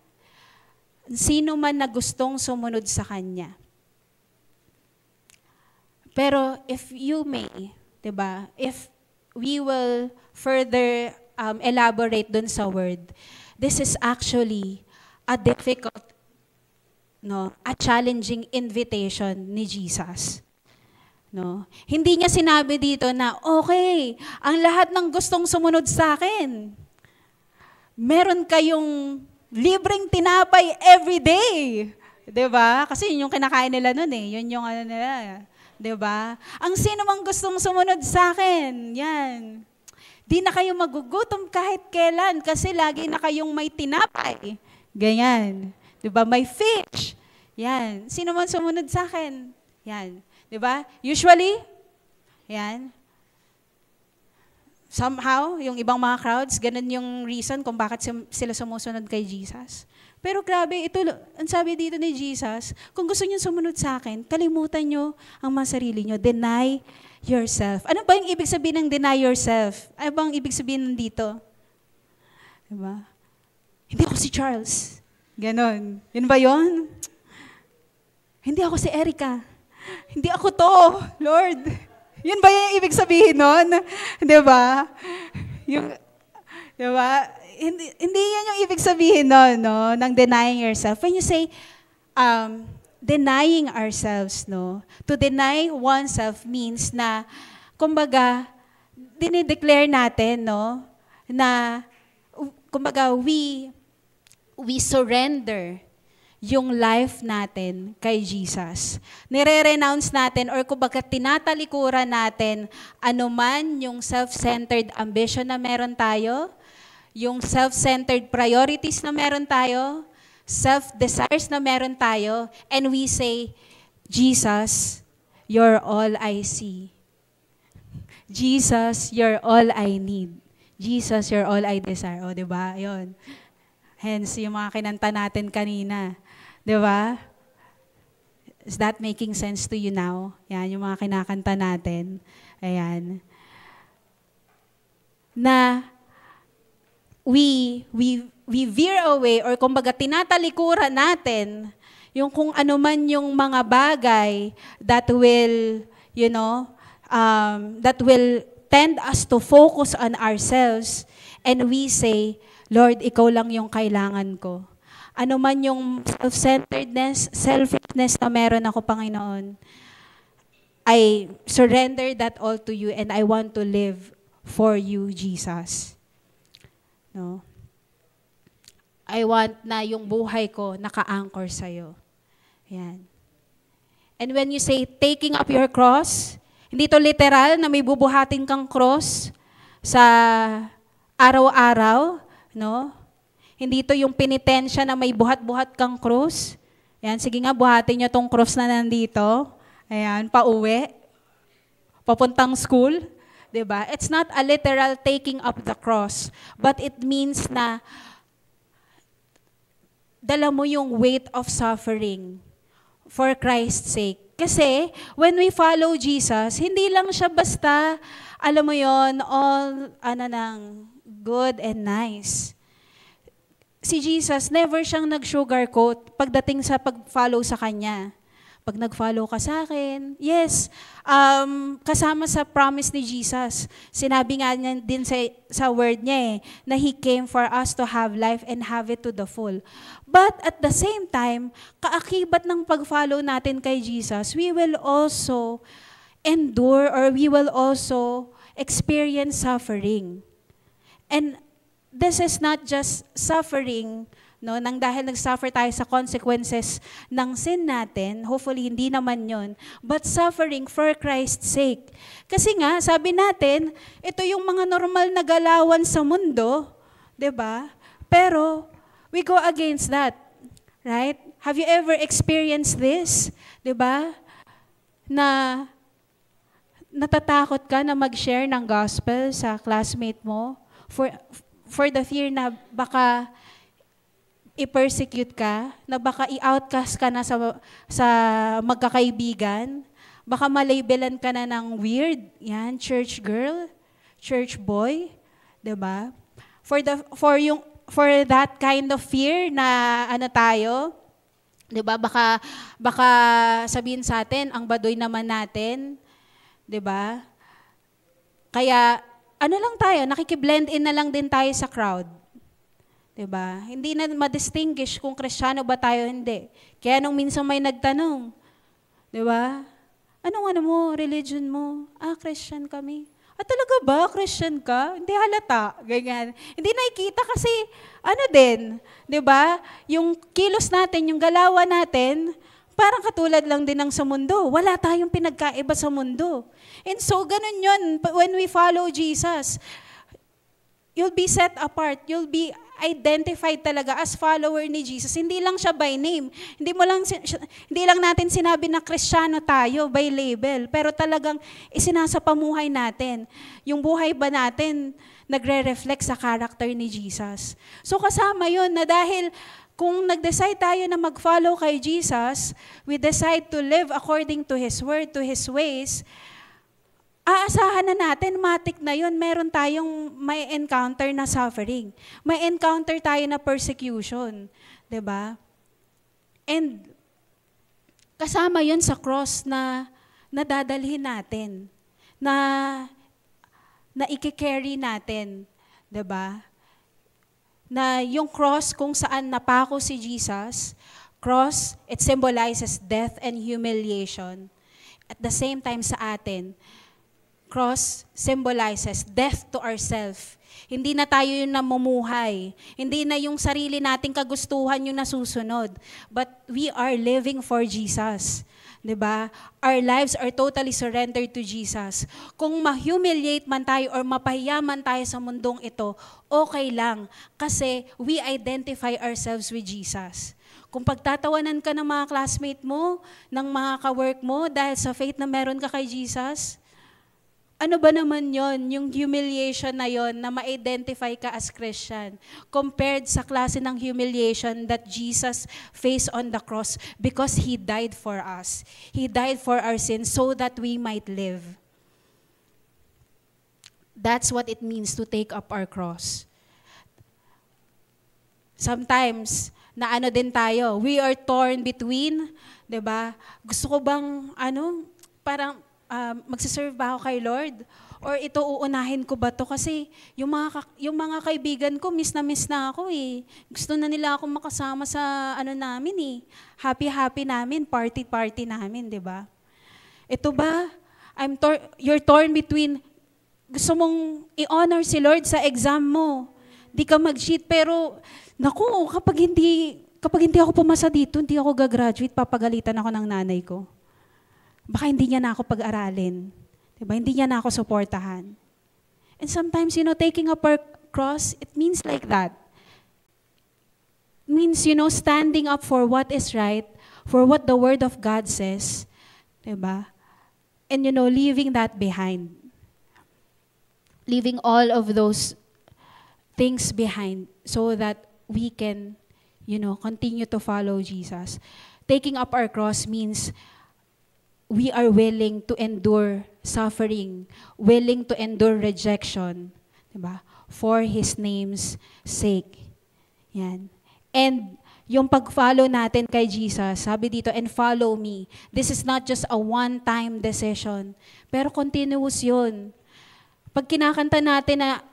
Sino man na gustong sumunod sa Kanya. Pero if you may, diba, if we will further elaborate dun sa word, this is actually a difficult, a challenging invitation ni Jesus. No? Hindi niya sinabi dito na, okay, ang lahat ng gustong sumunod sa akin, meron kayong libreng tinapay every day. Diba? Kasi yun yung kinakain nila nun eh. Yun yung ano nila. Diba? Ang sino mang gustong sumunod sa akin, yan. Di na kayo magugutom kahit kailan kasi lagi na kayong may tinapay. Ganyan. Diba? May fish. Yan. Sino man sumunod sa akin? Yan. Diba? Usually, yan. Somehow, yung ibang mga crowds, ganun yung reason kung bakit sila sumusunod kay Jesus. Pero grabe, ito, ang sabi dito ni Jesus, kung gusto niyo sumunod sa akin, kalimutan niyo ang mga sarili niyo. Deny yourself. Ano ba yung ibig sabihin ng deny yourself? Ano bang ibig sabihin dito? Diba? Hindi ako si Charles. Ganon. Yun ba yun? Hindi ako si Erica. Hindi ako to, Lord. Yun ba yung ibig sabihin nun? Diba? Diba? Hindi yan yung ibig sabihin nun, no? Ng denying yourself. When you say, denying ourselves, no? To deny oneself means na, kumbaga, dinideclare natin, no? Na, kumbaga, we surrender yung life natin kay Jesus. Nire-renounce natin or kumbaga tinatalikuran natin anuman yung self-centered ambition na meron tayo, yung self-centered priorities na meron tayo, self-desires na meron tayo, and we say, Jesus, you're all I see. Jesus, you're all I need. Jesus, you're all I desire. O, diba? Yun. Hence, yung mga kinanta natin kanina. Diba? Is that making sense to you now? Yan, yung mga kinakanta natin. Ayan. Na we veer away or kumbaga tinatalikuran natin yung kung ano man yung mga bagay that will, that will tend us to focus on ourselves and we say, Lord, ikaw lang yung kailangan ko. Ano man yung self-centeredness, selfishness na meron ako, Panginoon, I surrender that all to you and I want to live for you, Jesus. No? I want na yung buhay ko naka-anchor sa'yo. Yan. And when you say, taking up your cross, hindi to literal na may bubuhatin kang cross sa araw-araw, no? Hindi ito yung penitensya na may buhat-buhat kang krus. Ayan, sige nga, buhatin nyo tong krus na nandito. Ayan, pauwi. Papuntang school. Diba? It's not a literal taking up the cross. But it means na dala mo yung weight of suffering for Christ's sake. Kasi, when we follow Jesus, hindi lang siya basta, alam mo yon, all, good and nice. Si Jesus, never siyang nag-sugarcoat pagdating sa pag-follow sa Kanya. Pag nag-follow ka sa akin, yes, kasama sa promise ni Jesus. Sinabi nga niya din sa word niya na He came for us to have life and have it to the full. But at the same time, kaakibat ng pag-follow natin kay Jesus, we will also endure or we will also experience suffering. And this is not just suffering, no, nang dahil nag-suffer tayo sa consequences ng sin natin, hopefully hindi naman yon, but suffering for Christ's sake. Kasi nga, sabi natin, ito yung mga normal na galawan sa mundo, 'di ba? Pero we go against that, right? Have you ever experienced this, 'di ba? Na natatakot ka na mag-share ng gospel sa classmate mo for the fear na baka i-persecute ka, na baka i-outcast ka na sa magkakaibigan, baka malabelan ka na ng weird, yan, church girl, church boy, 'di ba? For that kind of fear na ano tayo, 'di ba? Baka sabihin sa atin, ang baduy naman natin, 'di ba? Kaya ano lang tayo, nakikiblend in na lang din tayo sa crowd. 'Di ba? Hindi na ma-distinguish kung Kristiyano ba tayo hindi. Kaya nung minsan may nagtanong, 'di ba? Anong mo, religion mo? Christian kami. Talaga ba? Christian ka? Hindi halata. Ganyan. Hindi nakikita kasi, din, di ba? Yung kilos natin, yung galawan natin, parang katulad lang din ng sa mundo. Wala tayong pinagkaiba sa mundo. And so, ganun yun. When we follow Jesus, you'll be set apart. You'll be identified talaga as follower ni Jesus. Hindi lang siya by name. Hindi lang natin sinabi na Kristiyano tayo by label, pero talagang isinasapamuhay natin. Yung buhay ba natin nagre-reflect sa character ni Jesus. So kasama yun na dahil kung nag-decide tayo na mag-follow kay Jesus, we decide to live according to His word, to His ways, aasahan na natin, matik na yun, meron tayong may encounter na suffering. May encounter tayo na persecution. 'Di ba? And kasama yun sa cross na nadadalhin natin, na i-carry natin. 'Di ba? Na yung cross kung saan napako si Jesus, cross, it symbolizes death and humiliation. At the same time sa atin, cross symbolizes death to ourselves. Hindi na tayo yung namumuhay. Hindi na yung sarili nating kagustuhan yung nasusunod. But we are living for Jesus. 'Di ba? Our lives are totally surrendered to Jesus. Kung ma-humiliate man tayo or mapahiya man tayo sa mundong ito, okay lang. Kasi we identify ourselves with Jesus. Kung pagtatawanan ka ng mga classmate mo, ng mga ka-work mo, dahil sa faith na meron ka kay Jesus, ano ba naman yon, yung humiliation na yon na ma-identify ka as Christian compared sa klase ng humiliation that Jesus faced on the cross because He died for us. He died for our sins so that we might live. That's what it means to take up our cross. Sometimes, na din tayo, we are torn between, 'di ba? Gusto ko bang parang magsiserve ba ako kay Lord? Or ito uunahin ko ba to? Kasi yung mga kaibigan ko, miss na ako eh. Gusto na nila akong makasama sa namin eh. Happy namin, party namin, di ba? Ito ba, you're torn between, gusto mong i-honor si Lord sa exam mo. Di ka mag-cheat, pero naku, kapag hindi ako pumasa dito, hindi ako gagraduate, papagalitan ako ng nanay ko. Baka hindi niya na ako pag-aralin. Diba? Hindi niya na ako suportahan. And sometimes, taking up our cross, it means like that. It means, standing up for what is right, for what the Word of God says. Diba? And, leaving that behind. Leaving all of those things behind so that we can, continue to follow Jesus. Taking up our cross means we are willing to endure suffering, willing to endure rejection, diba? For His name's sake. Yan. And yung pag-follow natin kay Jesus, sabi dito, and follow me. This is not just a one-time decision, pero continuous yun. Pag kinakanta natin na,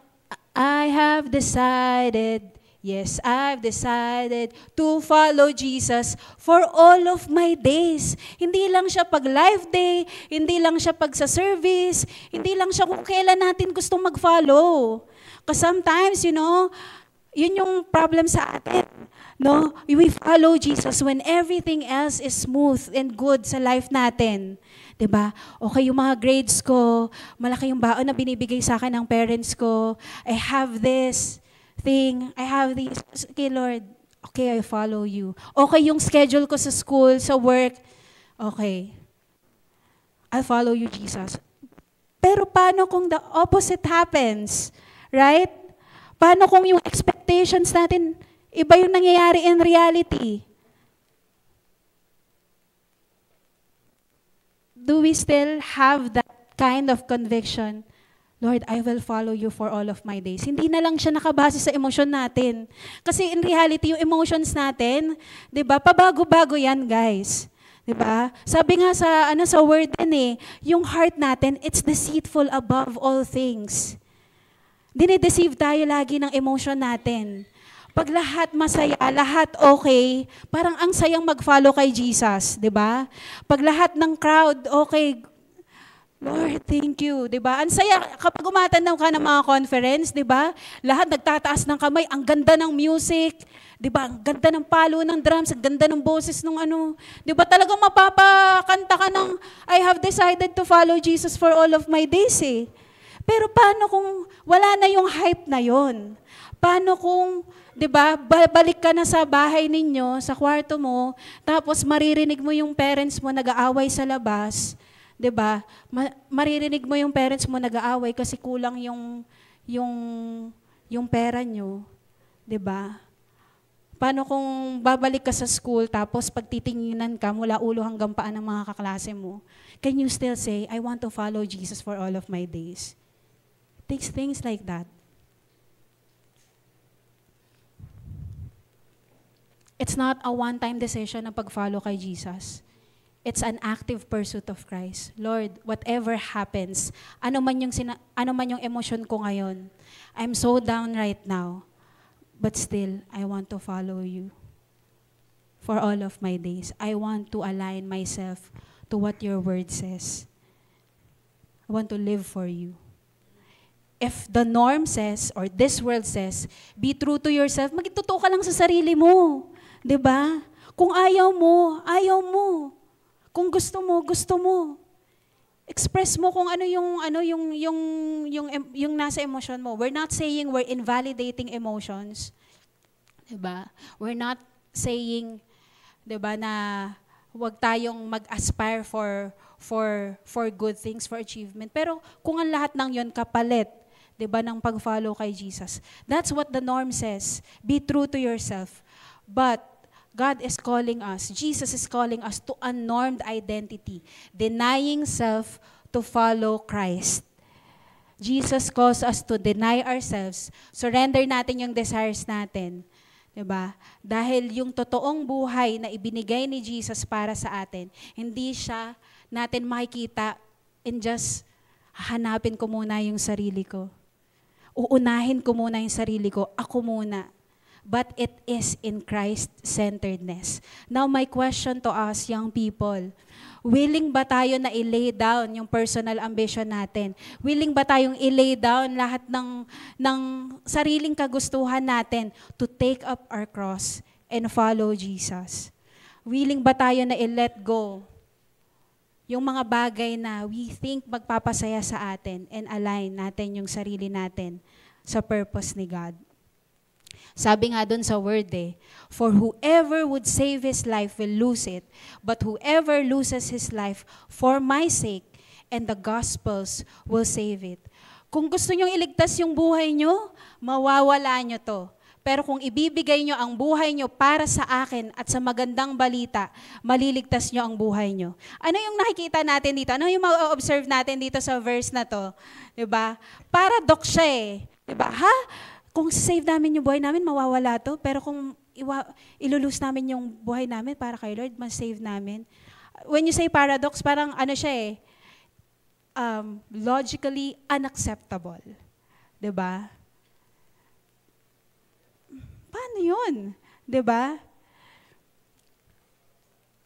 I have decided, yes, I've decided to follow Jesus for all of my days. Hindi lang siya pag life day, hindi lang siya pag sa service, hindi lang siya kung kailan natin gustong mag-follow. Because sometimes, yun yung problem sa atin. No? We follow Jesus when everything else is smooth and good sa life natin. 'Di ba? Okay yung mga grades ko, malaki yung baon na binibigay sa akin ng parents ko. I have this thing, I have this. Okay, Lord, okay, I follow you. Okay yung schedule ko sa school, sa work. Okay. I follow you, Jesus. Pero paano kung the opposite happens? Right? Paano kung yung expectations natin Iba yung nangyayari in reality. Do we still have that kind of conviction? Lord, I will follow you for all of my days. Hindi na lang siya nakabase sa emosyon natin. Kasi in reality, yung emotions natin, 'di ba? Pabago-bago 'yan, guys. 'Di ba? Sabi nga sa word din yung heart natin, it's deceitful above all things. Dinideceive tayo lagi ng emotion natin. Pag lahat masaya, lahat okay, parang ang sayang mag-follow kay Jesus, 'di ba? Pag lahat ng crowd okay, Lord, thank you, 'di ba? Ang saya kapag umattend ka ng mga conference, 'di ba? Lahat nagtataas ng kamay, ang ganda ng music, 'di ba? Ang ganda ng palo ng drums, ang ganda ng boses ng 'di ba? Talagang mapapakanta ka ng I have decided to follow Jesus for all of my days Pero paano kung wala na yung hype na 'yon? Paano kung 'di ba? Balik ka na sa bahay ninyo, sa kwarto mo, tapos maririnig mo yung parents mo nag-aaway sa labas. 'Di ba? Maririnig mo yung parents mo nag-aaway kasi kulang yung pera nyo, 'di ba? Paano kung babalik ka sa school tapos pagtitinginan ka mula ulo hanggang paa ng mga kaklase mo? Can you still say, I want to follow Jesus for all of my days? It takes things like that. It's not a one-time decision na pag-follow kay Jesus. It's an active pursuit of Christ. Lord, whatever happens, ano man yung emosyon ko ngayon, I'm so down right now, but still, I want to follow you for all of my days. I want to align myself to what your word says. I want to live for you. If the norm says, or this world says, be true to yourself, magtotoo ka lang sa sarili mo. 'Di ba? Kung ayaw mo, ayaw mo. Kung gusto mo, gusto mo. Express mo kung ano yung nasa emosyon mo. We're not saying we're invalidating emotions. 'Di ba? We're not saying, 'di ba, na huwag tayong mag-aspire for good things, for achievement. Pero kung ang lahat ng 'yon kapalit, 'di ba, ng pag-follow kay Jesus. That's what the norm says. Be true to yourself. But God is calling us, Jesus is calling us to a normed identity, denying self to follow Christ. Jesus calls us to deny ourselves, surrender natin yung desires natin. 'Di ba? Dahil yung totoong buhay na ibinigay ni Jesus para sa atin, hindi siya natin makikita in just hanapin ko muna yung sarili ko. Uunahin ko muna yung sarili ko, ako muna. But it is in Christ-centeredness. Now, my question to us, young people, willing ba tayo na i-lay down yung personal ambition natin? Willing ba tayong i-lay down lahat ng sariling kagustuhan natin to take up our cross and follow Jesus? Willing ba tayo na i-let go yung mga bagay na we think magpapasaya sa atin and align natin yung sarili natin sa purpose ni God? Sabi nga dun sa word for whoever would save his life will lose it, but whoever loses his life for my sake and the gospel's will save it. Kung gusto nyong iligtas yung buhay nyo, mawawala nyo to. Pero kung ibibigay nyo ang buhay nyo para sa akin at sa magandang balita, maliligtas nyo ang buhay nyo. Ano yung nakikita natin dito? Ano yung ma-observe natin dito sa verse na to? Diba? Paradox siya Diba? Kung save namin yung buhay namin, mawawala to. Pero kung ilulus namin yung buhay namin para kay Lord, mas-save namin. When you say paradox, parang siya logically unacceptable. 'Di ba? Paano yun? 'Di ba?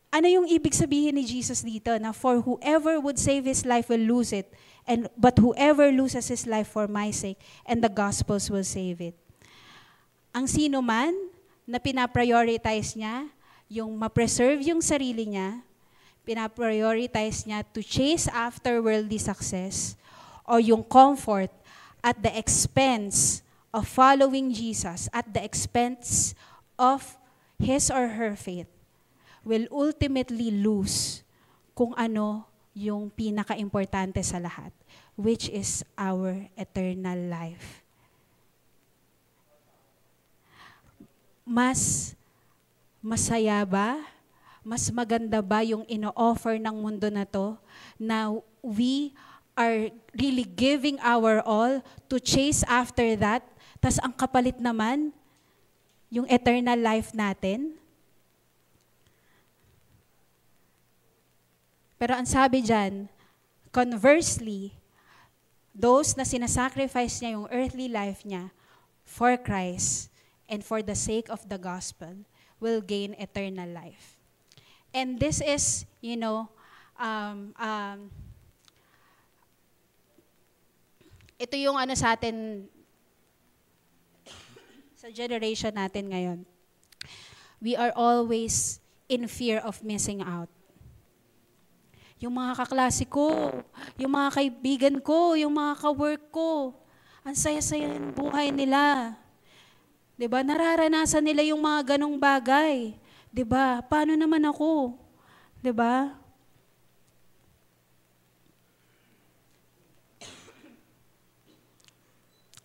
Ano yung ibig sabihin ni Jesus dito? Na for whoever would save his life will lose it. But whoever loses his life for my sake and the gospels will save it. Ang sino man na pinaprioritize niya, yung ma-preserve yung sarili niya, pinaprioritize niya to chase after worldly success, o yung comfort at the expense of following Jesus, at the expense of his or her faith, will ultimately lose kung ano yung pinaka-importante sa lahat, which is our eternal life. mas masaya ba? Mas maganda ba yung ino-offer ng mundo na to na we are really giving our all to chase after that, tas ang kapalit naman, yung eternal life natin? Pero ang sabi dyan, conversely, those na sinasacrifice niya yung earthly life niya for Christ and for the sake of the gospel will gain eternal life. And this is, ito yung ano sa atin, sa generation natin ngayon. We are always in fear of missing out. Yung mga kaklase ko, yung mga kaibigan ko, yung mga ka-work ko, ang saya-saya ng buhay nila. 'Di ba? Nararanasan nila yung mga ganong bagay. 'Di ba? Paano naman ako? 'Di ba?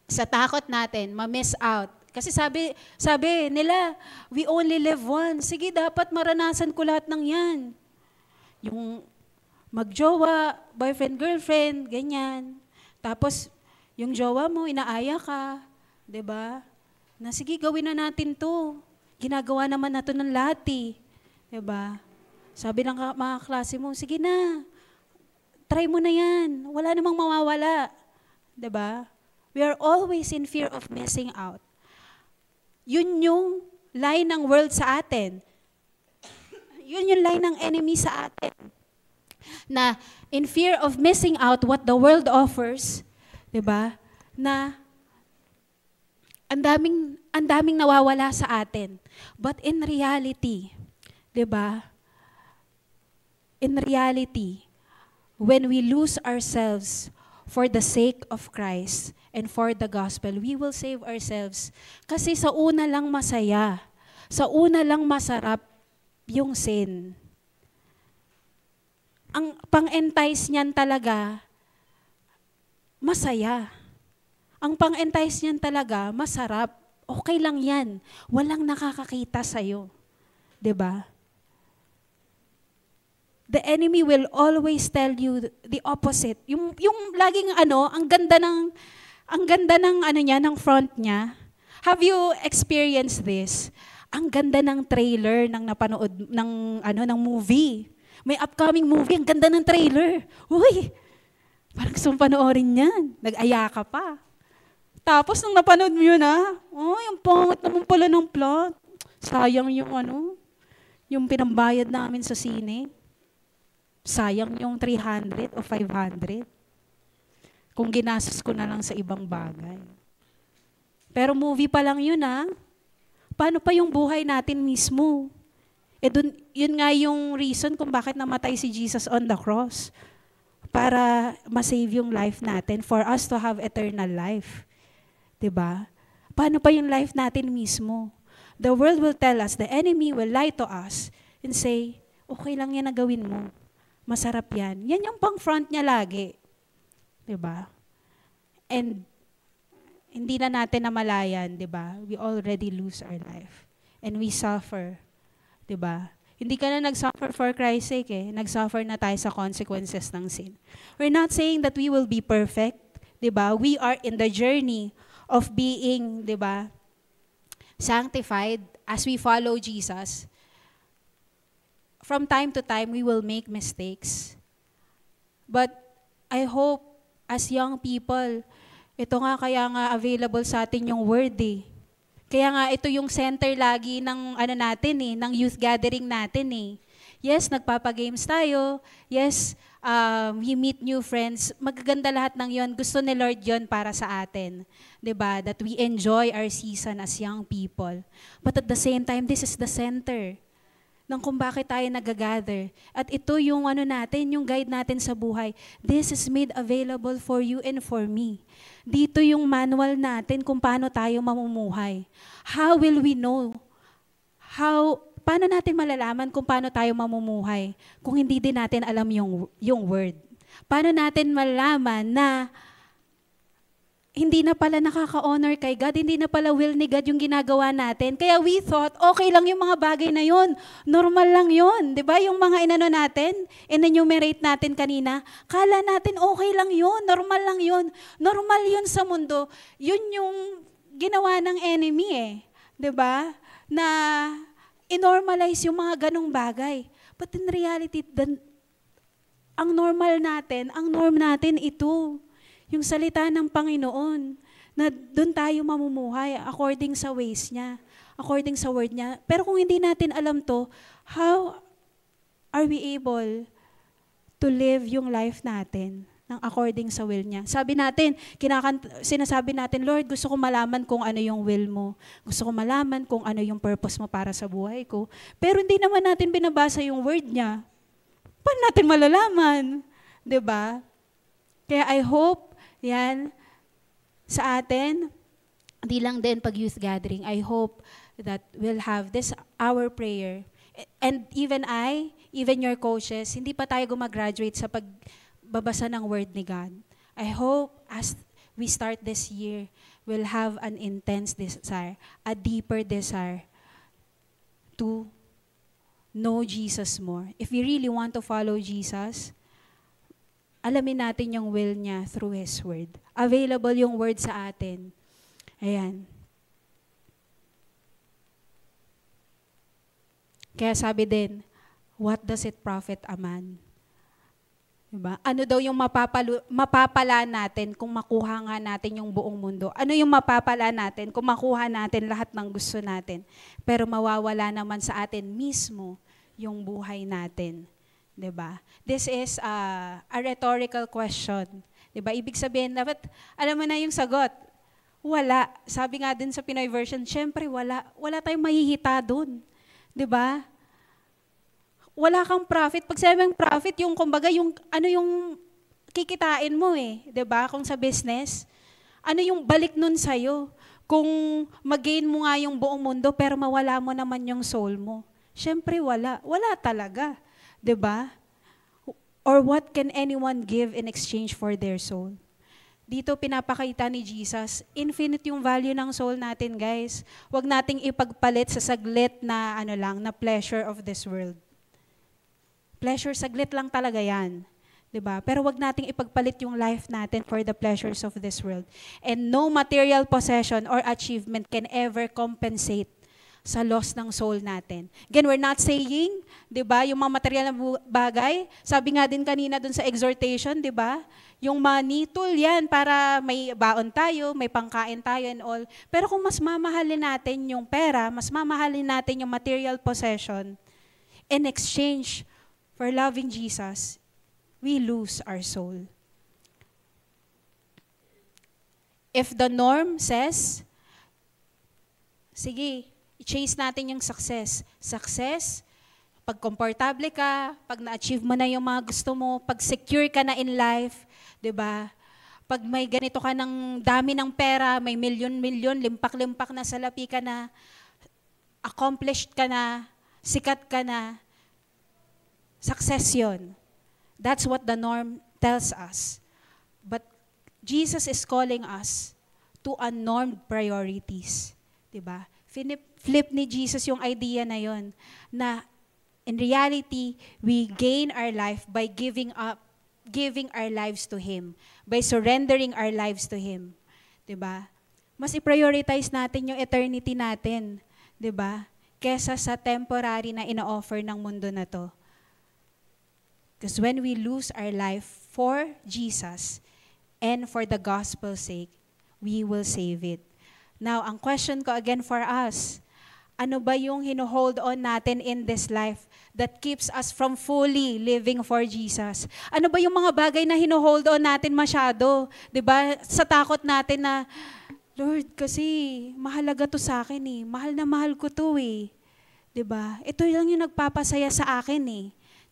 Sa takot natin, ma-miss out. Kasi sabi nila, we only live once. Sige, dapat maranasan ko lahat ng yan. Yung magjowa, boyfriend, girlfriend, ganyan. Tapos, yung jowa mo, inaaya ka. 'Di ba? Na sige, gawin na natin to. Ginagawa naman nato ng lahat eh. 'Di ba? Sabi ng mga klase mo, sige na, try mo na yan. Wala namang mawawala. 'Di ba? We are always in fear of missing out. Yun yung lie ng world sa atin. Yun yung lie ng enemy sa atin. Na in fear of missing out what the world offers, 'di ba? Na ang daming nawawala sa atin. But in reality, 'di ba? In reality, when we lose ourselves for the sake of Christ and for the gospel, we will save ourselves. Kasi sa una lang masaya, sa una lang masarap yung sin. Ang pang-entice niyan talaga, masaya. Ang pang-entice niyan talaga, masarap. Okay lang yan. Walang nakakakita sa'yo. 'Di ba? The enemy will always tell you the opposite. Yung laging ang ganda ng niya, ng front niya. Have you experienced this? Ang ganda ng trailer ng napanood ng movie. May upcoming movie, ang ganda ng trailer. Uy, parang gusto mong panoorin yan. Nag-aya ka pa. Tapos nung napanood mo yun, yung pangit naman pala ng plot. Sayang yung pinambayad namin sa sine. Sayang yung 300 o 500. Kung ginastos ko na lang sa ibang bagay. Pero movie pa lang yun Paano pa yung buhay natin mismo? Yun nga yung reason kung bakit namatay si Jesus on the cross. Para ma-save yung life natin, for us to have eternal life. 'Di ba? Paano pa yung life natin mismo? The world will tell us, the enemy will lie to us and say, okay lang yan na gawin mo. Masarap yan. Yan yung pang-front niya lagi. 'Di ba? And hindi na natin namalayan, 'di ba? We already lose our life. And we suffer. 'Di ba? Hindi ka na nag-suffer for Christ's sake Nag-suffer na tayo sa consequences ng sin. We're not saying that we will be perfect, 'di ba? We are in the journey of being, 'di ba? Sanctified as we follow Jesus. From time to time, we will make mistakes. But I hope, as young people, ito nga kaya nga available sa atin yung word Kaya nga ito yung center lagi ng natin ng youth gathering natin Yes, nagpapa-games tayo. Yes, we meet new friends. Magaganda lahat ng yon. Gusto ni Lord yon para sa atin. 'Di ba? That we enjoy our season as young people. But at the same time, this is the center ng kung bakit tayo nag-gather. At ito yung natin, yung guide natin sa buhay. This is made available for you and for me. Dito yung manual natin kung paano tayo mamumuhay. How will we know? Paano natin malalaman kung paano tayo mamumuhay kung hindi din natin alam yung word? Paano natin malalaman na hindi na pala nakaka-honor kay God, hindi na pala will ni God yung ginagawa natin. Kaya we thought, okay lang yung mga bagay na yun. Normal lang yun. Di ba? Yung mga inano natin, in-enumerate natin kanina, kala natin okay lang yun, normal lang yun. Normal yun sa mundo. Yun yung ginawa ng enemy eh. Di ba? Na inormalize yung mga ganong bagay. But in reality, ang norm natin ito. Yung salita ng Panginoon, na doon tayo mamumuhay according sa ways niya, according sa word niya. Pero kung hindi natin alam to, how are we able to live yung life natin ng according sa will niya? Sabi natin, sinasabi natin, Lord, gusto ko malaman kung ano yung will mo. Gusto ko malaman kung ano yung purpose mo para sa buhay ko. Pero hindi naman natin binabasa yung word niya. Paano natin malalaman? 'Di ba? Kaya I hope yan, sa atin, di lang din pag youth gathering, I hope that we'll have this our prayer. And even your coaches, hindi pa tayo gumagraduate sa pagbabasa ng word ni God. I hope as we start this year, we'll have an intense desire, a deeper desire to know Jesus more. If we really want to follow Jesus, alamin natin yung will niya through His Word. Available yung Word sa atin. Ayan. Kaya sabi din, what does it profit a man? Diba? Ano daw yung mapapala natin kung makuha nga natin yung buong mundo? Ano yung mapapala natin kung makuha natin lahat ng gusto natin? Pero mawawala naman sa atin mismo yung buhay natin. Diba? This is a rhetorical question. Diba? Ibig sabihin, dapat alam mo na yung sagot. Wala. Sabi nga din sa Pinoy version, syempre wala. Wala tayong mahihita dun. Diba? Wala kang profit. Pag sabing profit, yung kumbaga, yung ano yung kikitain mo eh. Diba? Kung sa business, ano yung balik nun sa'yo? Kung mag-gain mo nga yung buong mundo, pero mawala mo naman yung soul mo. Syempre wala. Wala talaga. 'Di ba? Or what can anyone give in exchange for their soul? Dito pinapakita ni Jesus, infinite yung value ng soul natin, guys. Huwag nating ipagpalit sa saglit na na pleasure of this world. Pleasure saglit lang talaga 'yan. 'Di ba? Pero huwag nating ipagpalit yung life natin for the pleasures of this world. And no material possession or achievement can ever compensate sa loss ng soul natin. Again, we're not saying, 'di ba, yung mga material na bagay, sabi nga din kanina dun sa exhortation, 'di ba? Yung money, tool yan para may baon tayo, may pangkain tayo and all. Pero kung mas mamahalin natin yung pera, mas mamahalin natin yung material possession, in exchange for loving Jesus, we lose our soul. If the norm says, sige, i-chase natin yung success. Success, pag komportable ka, pag na-achieve mo na yung mga gusto mo, pag secure ka na in life, 'di ba? Pag may ganito ka ng dami ng pera, may milyon-milyon, limpak-limpak na salapi ka na, accomplished ka na, sikat ka na, success yun. That's what the norm tells us. But Jesus is calling us to unnormed priorities. 'Di ba? Flip ni Jesus yung idea na yon, na in reality, we gain our life by giving our lives to Him, by surrendering our lives to Him. 'Di ba? Mas i-prioritize natin yung eternity natin, 'di ba? Kesa sa temporary na ino-offer ng mundo na to. Because when we lose our life for Jesus and for the gospel's sake, we will save it. Now, ang question ko again for us, ano ba yung hino-hold on natin in this life that keeps us from fully living for Jesus? Ano ba yung mga bagay na hino-hold on natin masyado? 'Di ba? Sa takot natin na, Lord, kasi mahalaga to sa akin eh. Mahal na mahal ko to eh. 'Di ba? Ito lang yung nagpapasaya sa akin eh.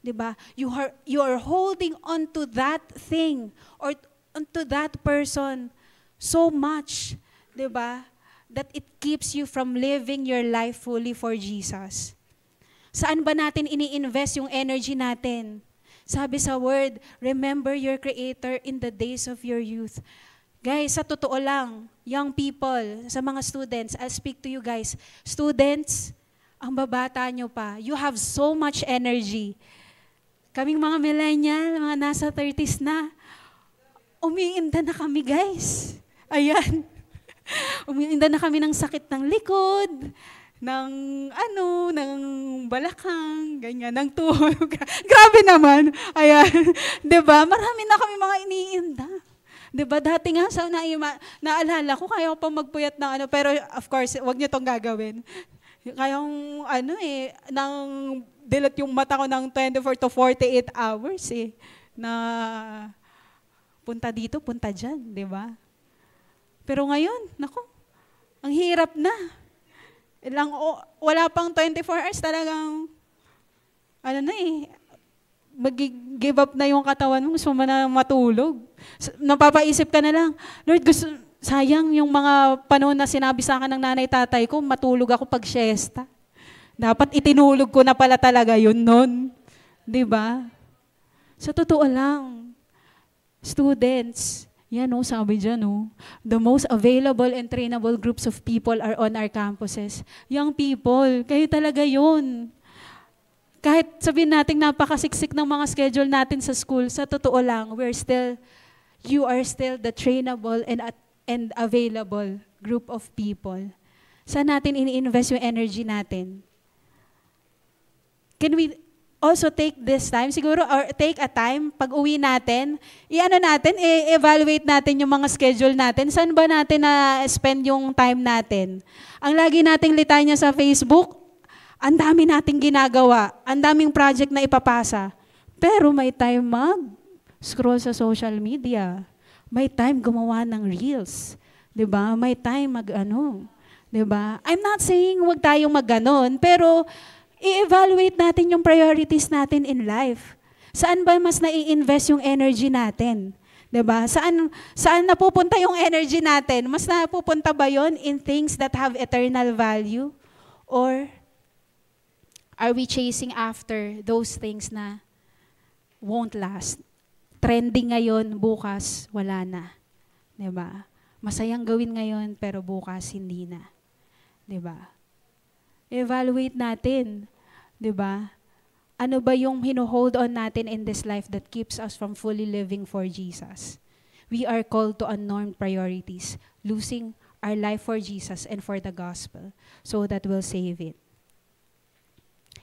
'Di ba? You are holding on to that thing or onto that person so much, 'di ba? That it keeps you from living your life fully for Jesus. Saan ba natin ini-invest yung energy natin? Sabi sa word, remember your Creator in the days of your youth. Guys, sa totoo lang, young people, sa mga students, I'll speak to you guys. Students, ang babata nyo pa, you have so much energy. Kaming mga millennial, mga nasa 30s na, umiinda na kami, guys. Ayan. Umiinda na kami ng sakit ng likod, ng balakang, ganyan, ng tuhod. Grabe naman. Ayan. 'Di ba? Marami na kami mga iniinda. 'Di ba? Dati nga sa naalala ko, kaya ko pa magpuyat ng pero of course, wag niyo tong gagawin. Kayang nang dilat yung mata ko ng 24 to 48 hours na punta dito, punta diyan, 'di ba? Pero ngayon, nako, ang hirap na. Wala pang 24 hours talagang, mag-give up na yung katawan mo, gusto mo na matulog. Napapaisip ka na lang, Lord, sayang yung mga panahon na sinabi sa akin ng nanay-tatay ko, matulog ako pag siesta. Dapat itinulog ko na pala talaga yun nun. Diba? Sa totoo lang, students, yan sabi dyan the most available and trainable groups of people are on our campuses. Young people, kayo talaga yun. Kahit sabihin natin napakasiksik ng mga schedule natin sa school, sa totoo lang, you are still the trainable and available group of people. Saan natin ini-invest yung energy natin? Can we also take this time, siguro, or take a time, pag uwi natin, i-evaluate natin yung mga schedule natin. Saan ba natin na-spend yung time natin? Ang lagi nating litanya sa Facebook, ang dami nating ginagawa, ang daming project na ipapasa. Pero may time mag-scroll sa social media. May time gumawa ng reels. 'Di ba? May time mag-ano. 'Di ba? I'm not saying huwag tayong mag-ganon, pero i-evaluate natin yung priorities natin in life. Saan ba mas nai-invest yung energy natin? 'Di ba? Saan napupunta yung energy natin? Mas napupunta ba yon in things that have eternal value? Or are we chasing after those things na won't last? Trending ngayon, bukas wala na. 'Di ba? Masayang gawin ngayon pero bukas hindi na. 'Di ba? Evaluate natin, 'di ba? Ano ba yung hino-hold on natin in this life that keeps us from fully living for Jesus? We are called to unnormed priorities, losing our life for Jesus and for the gospel so that we'll save it.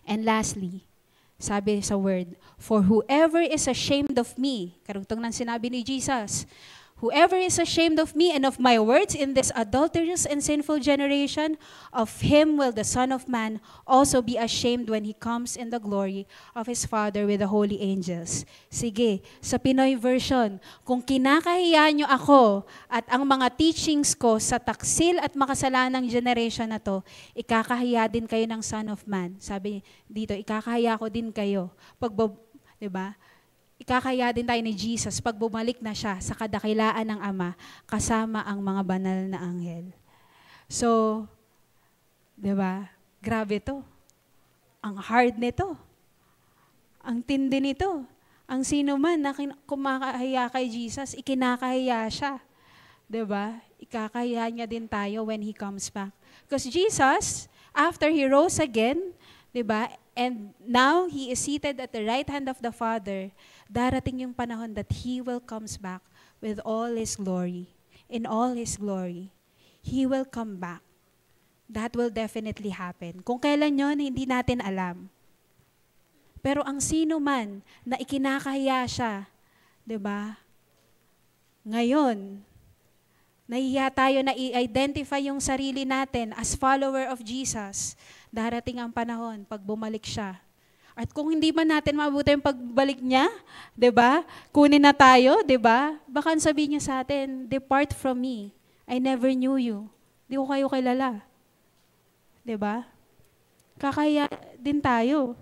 And lastly, sabi sa word, for whoever is ashamed of me, karugtong ng sinabi ni Jesus, whoever is ashamed of me and of my words in this adulterous and sinful generation, of him will the Son of Man also be ashamed when he comes in the glory of his Father with the holy angels. Sige, sa Pinoy version, kung kinakahiya nyo ako at ang mga teachings ko sa taksil at makasalanang generation na to, ikakahiya din kayo ng Son of Man. Sabi dito, ikakahiya ko din kayo. Diba? Ikakaya din tayo ni Jesus pag bumalik na siya sa kadakilaan ng Ama kasama ang mga banal na anghel. So, 'di ba? Grabe 'to. Ang hard nito. Ang tindi nito. Ang sino man na kumakahiya kay Jesus, ikinakahiya siya. 'Di ba? Ikakahiya niya din tayo when he comes back. Because Jesus, after he rose again, 'di ba? And now, He is seated at the right hand of the Father. Darating yung panahon that He will comes back with all His glory. In all His glory. He will come back. That will definitely happen. Kung kailan yun, hindi natin alam. Pero ang sino man na ikinakahiya siya, 'di ba? Ngayon, nahihiya tayo na i-identify yung sarili natin as follower of Jesus. Darating ang panahon pag bumalik siya. At kung hindi man natin mabuti yung pagbalik niya, 'di ba? Kunin na tayo, 'di ba? Baka sabihin niya sa atin, "Depart from me. I never knew you." Di ko kayo kilala. 'Di ba? Kakaya din tayo.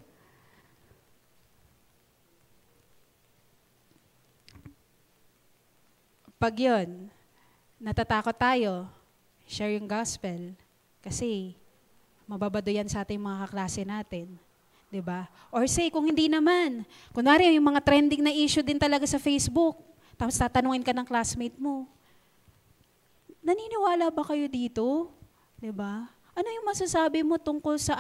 Pag 'yon, natatakot tayo, share yung gospel. Kasi mababado yan sa ating mga kaklase natin. 'Di ba? Or say, kung hindi naman, kunwari yung mga trending na issue din talaga sa Facebook, tapos tatanungin ka ng classmate mo, naniniwala ba kayo dito? 'Di ba? Ano yung masasabi mo tungkol sa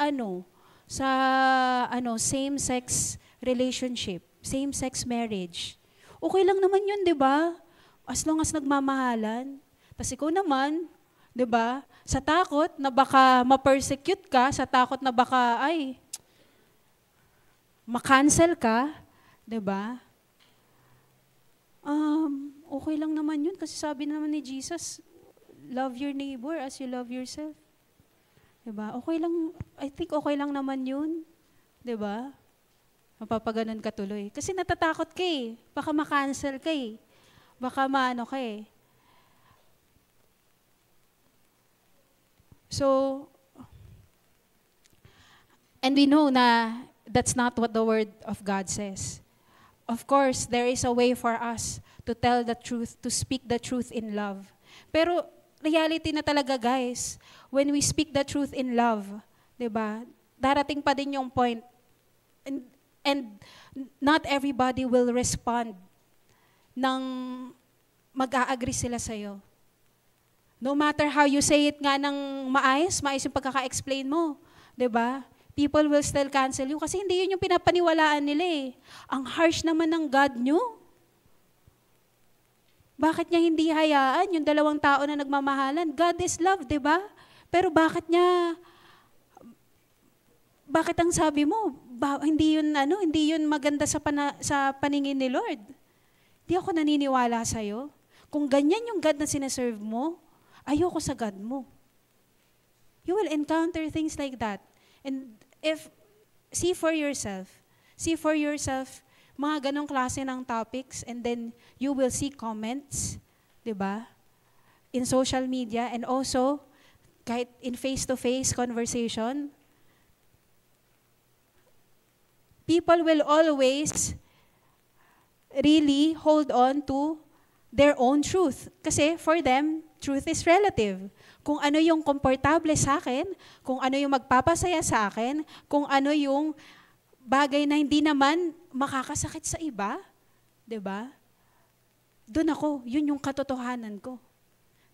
same-sex relationship, same-sex marriage? Okay lang naman yun, 'di ba? As long as nagmamahalan. Tapos ikaw naman, 'di ba? Sa takot na baka ma-persecute ka, sa takot na baka ma-cancel ka, 'di ba? Okay lang naman yun kasi sabi naman ni Jesus, love your neighbor as you love yourself. 'Di ba? Okay lang, I think okay lang naman yun. 'Di ba? Mapapaganon ka tuloy. Kasi natatakot ka eh. Baka ma-cancel ka eh. Baka maano ka eh. So, and we know na that's not what the Word of God says. Of course, there is a way for us to tell the truth, to speak the truth in love. Pero reality na talaga, guys, when we speak the truth in love, 'di ba? Darating pa din yung point and not everybody will respond nang mag-a-agree sila sa'yo. No matter how you say it nga ng maayos yung pagkaka-explain mo. 'Di ba? People will still cancel you kasi hindi yun yung pinapaniwalaan nila eh. Ang harsh naman ng God nyo. Bakit niya hindi hayaan yung dalawang tao na nagmamahalan? God is love, 'di ba? Pero bakit ang sabi mo, hindi yun maganda sa paningin ni Lord? Di ako naniniwala sa'yo. Kung ganyan yung God na sineserve mo, ayoko sa God mo. You will encounter things like that. And see for yourself, mga ganong klase ng topics, and then you will see comments, 'di ba? In social media, and also, kahit in face-to-face conversation, people will always really hold on to their own truth. Kasi for them, truth is relative. Kung ano yung komportable sa akin, kung ano yung magpapasaya sa akin, kung ano yung bagay na hindi naman makakasakit sa iba, 'di ba? Doon ako, yun yung katotohanan ko.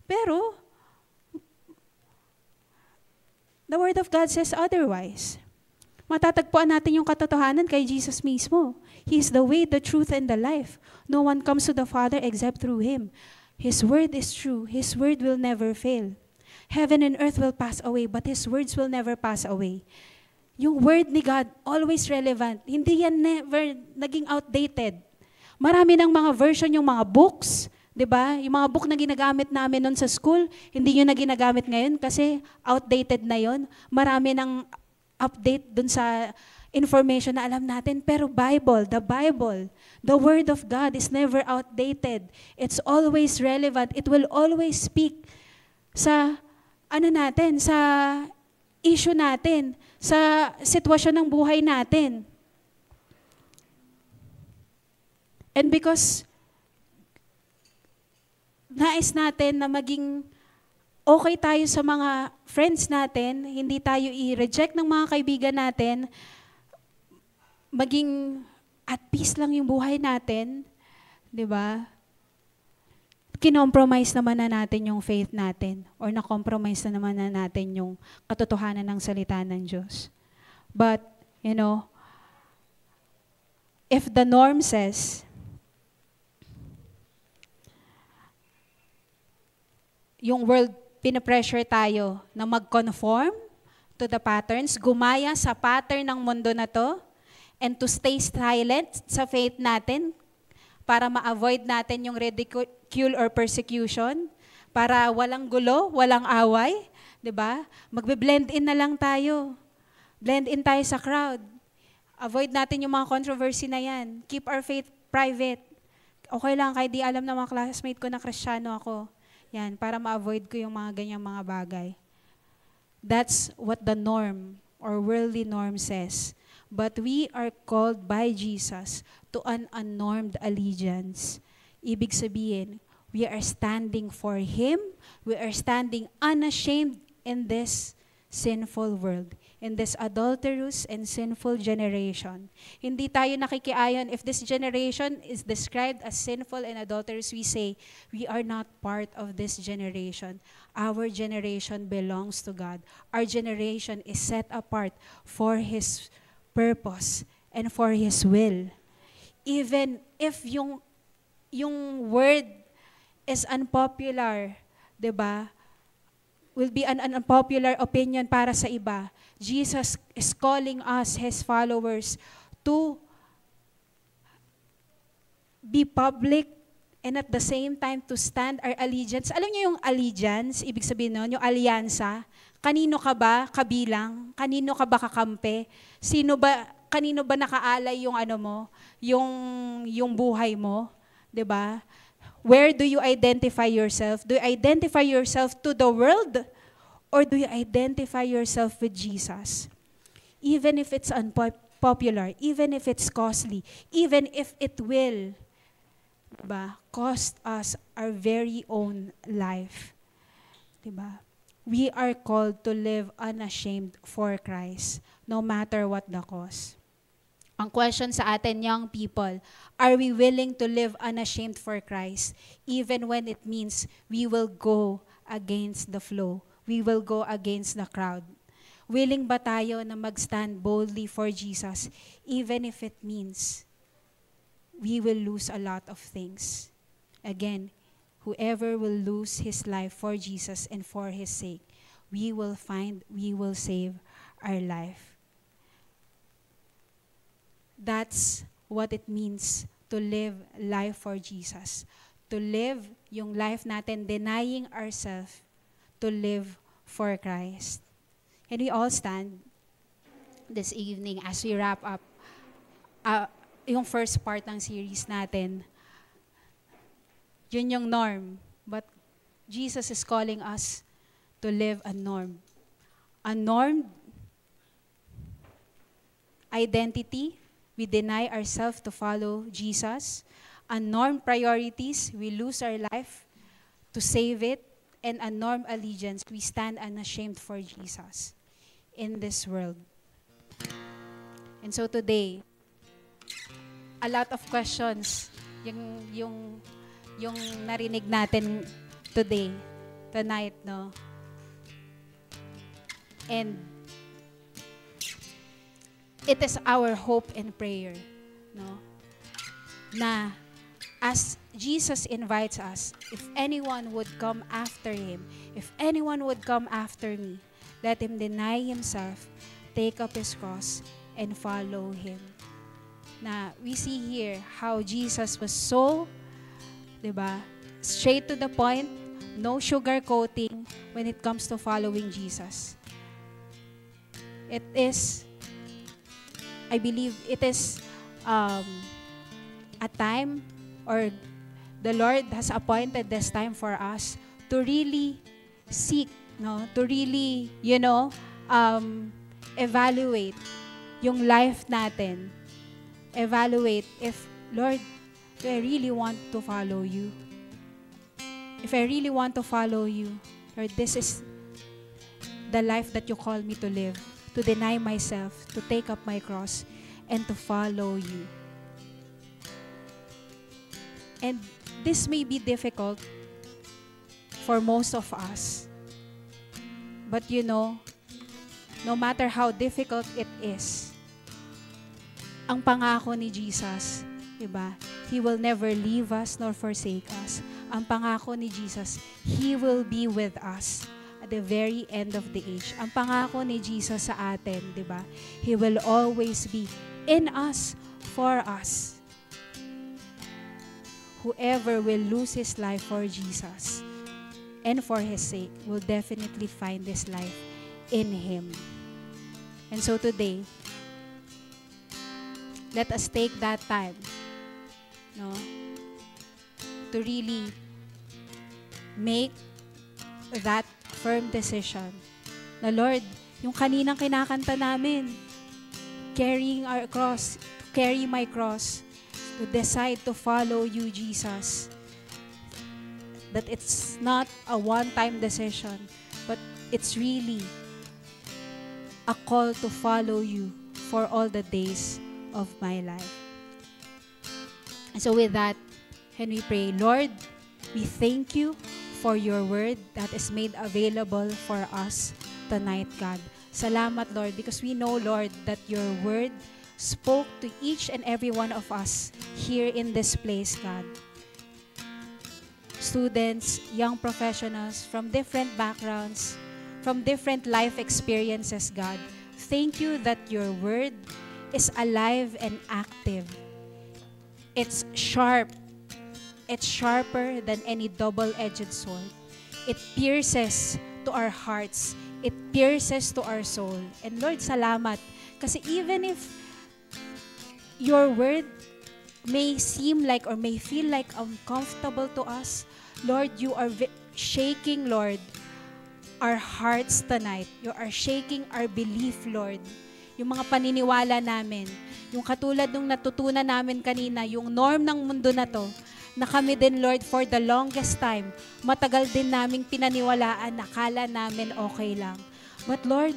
Pero the Word of God says otherwise. Matatagpuan natin yung katotohanan kay Jesus mismo. He is the way, the truth, and the life. No one comes to the Father except through Him. His Word is true. His Word will never fail. Heaven and earth will pass away, but His words will never pass away. Yung Word ni God, always relevant. Hindi yan never naging outdated. Marami ng mga version yung mga books, 'di ba? Yung mga book na ginagamit namin noon sa school, hindi yun na ginagamit ngayon kasi outdated na yon. Marami ng update dun sa information na alam natin. Pero the Bible, the Word of God is never outdated. It's always relevant. It will always speak sa sa issue natin, sa sitwasyon ng buhay natin. And because nais natin na maging okay tayo sa mga friends natin, hindi tayo i-reject ng mga kaibigan natin, maging at peace lang yung buhay natin, 'di ba? Kinompromise naman na natin yung faith natin or na-compromise na naman na natin yung katotohanan ng salita ng Diyos. But, if the norm says, yung world, pinapressure tayo na mag-conform to the patterns, gumaya sa pattern ng mundo na to, and to stay silent sa faith natin para ma-avoid natin yung ridicule or persecution, para walang gulo, walang away, 'di ba? Magbe-blend in na lang tayo. Blend in tayo sa crowd. Avoid natin yung mga controversy na yan. Keep our faith private. Okay lang, kahit di alam ng mga classmate ko na Kristiyano ako. Yan, para ma-avoid ko yung mga ganyang mga bagay. That's what the norm or worldly norm says. But we are called by Jesus to an unnormed allegiance. Ibig sabihin, we are standing for Him. We are standing unashamed in this sinful world, in this adulterous and sinful generation. Hindi tayo nakikiayon. If this generation is described as sinful and adulterous, we say, we are not part of this generation. Our generation belongs to God. Our generation is set apart for His purpose and for His will. Even if yung word is unpopular, 'di ba? Will be an unpopular opinion para sa iba. Jesus is calling us, His followers, to be public and at the same time to stand our allegiance. Alam niyo yung allegiance, ibig sabihin nun, yung alyansa. Kanino ka ba kabilang? Kanino ka ba kakampi? Kanino ba nakaalay yung ano mo, yung buhay mo, 'di ba? Where do you identify yourself? Do you identify yourself to the world? Or do you identify yourself with Jesus? Even if it's unpopular, even if it's costly, even if it will cost us our very own life. Diba? We are called to live unashamed for Christ, no matter what the cost. Ang question sa atin, young people, are we willing to live unashamed for Christ, even when it means we will go against the flow, we will go against the crowd? Willing ba tayo na mag-stand boldly for Jesus, even if it means we will lose a lot of things? Again, whoever will lose his life for Jesus and for His sake, we will save our life. That's what it means to live life for Jesus. To live yung life natin, denying ourselves, to live for Christ. Can we all stand this evening as we wrap up yung first part ng series natin? Yun yung norm. But Jesus is calling us to live a norm. A normed identity. We deny ourselves to follow Jesus. Unnormed priorities, we lose our life to save it. And unnormed allegiance, we stand unashamed for Jesus in this world. And so today, a lot of questions yung narinig natin tonight, no? And it is our hope and prayer, no? Na as Jesus invites us, if anyone would come after Him, if anyone would come after me, let him deny himself, take up his cross, and follow Him. Na we see here how Jesus was so, straight to the point, no sugarcoating when it comes to following Jesus. It is, I believe, it is a time, or the Lord has appointed this time for us to really seek, no, to really, evaluate yung life natin. Evaluate if, Lord, do I really want to follow You? If I really want to follow You, Lord, this is the life that You call me to live, to deny myself, to take up my cross, and to follow You. And this may be difficult for most of us. But no matter how difficult it is, ang pangako ni Jesus, He will never leave us nor forsake us. Ang pangako ni Jesus, He will be with us at the very end of the age. Ang pangako ni Jesus sa atin, He will always be in us, for us. Whoever will lose his life for Jesus and for His sake will definitely find this life in Him. And so today, let us take that time, to really make that firm decision na, Lord, yung kaninang kinakanta namin, carrying our cross, carry my cross, to decide to follow You, Jesus. That it's not a one-time decision, but it's really a call to follow you for all the days of my life. And so with that, can we pray? Lord, we thank you for your word that is made available for us tonight, God. Salamat, Lord, because we know, Lord, that your word spoke to each and every one of us here in this place, God. Students, young professionals from different backgrounds, from different life experiences, God. Thank you that your word is alive and active. It's sharp. It's sharper than any double-edged sword. It pierces to our hearts. It pierces to our soul. And Lord, salamat. Kasi even if your word may seem like or may feel like uncomfortable to us, Lord, you are shaking, Lord, our hearts tonight. You are shaking our belief, Lord. Yung mga paniniwala namin, yung katulad nung natutunan namin kanina, yung norm ng mundo na to, na kami din, Lord, for the longest time, matagal din naming pinaniwalaan, nakala namin okay lang. But Lord,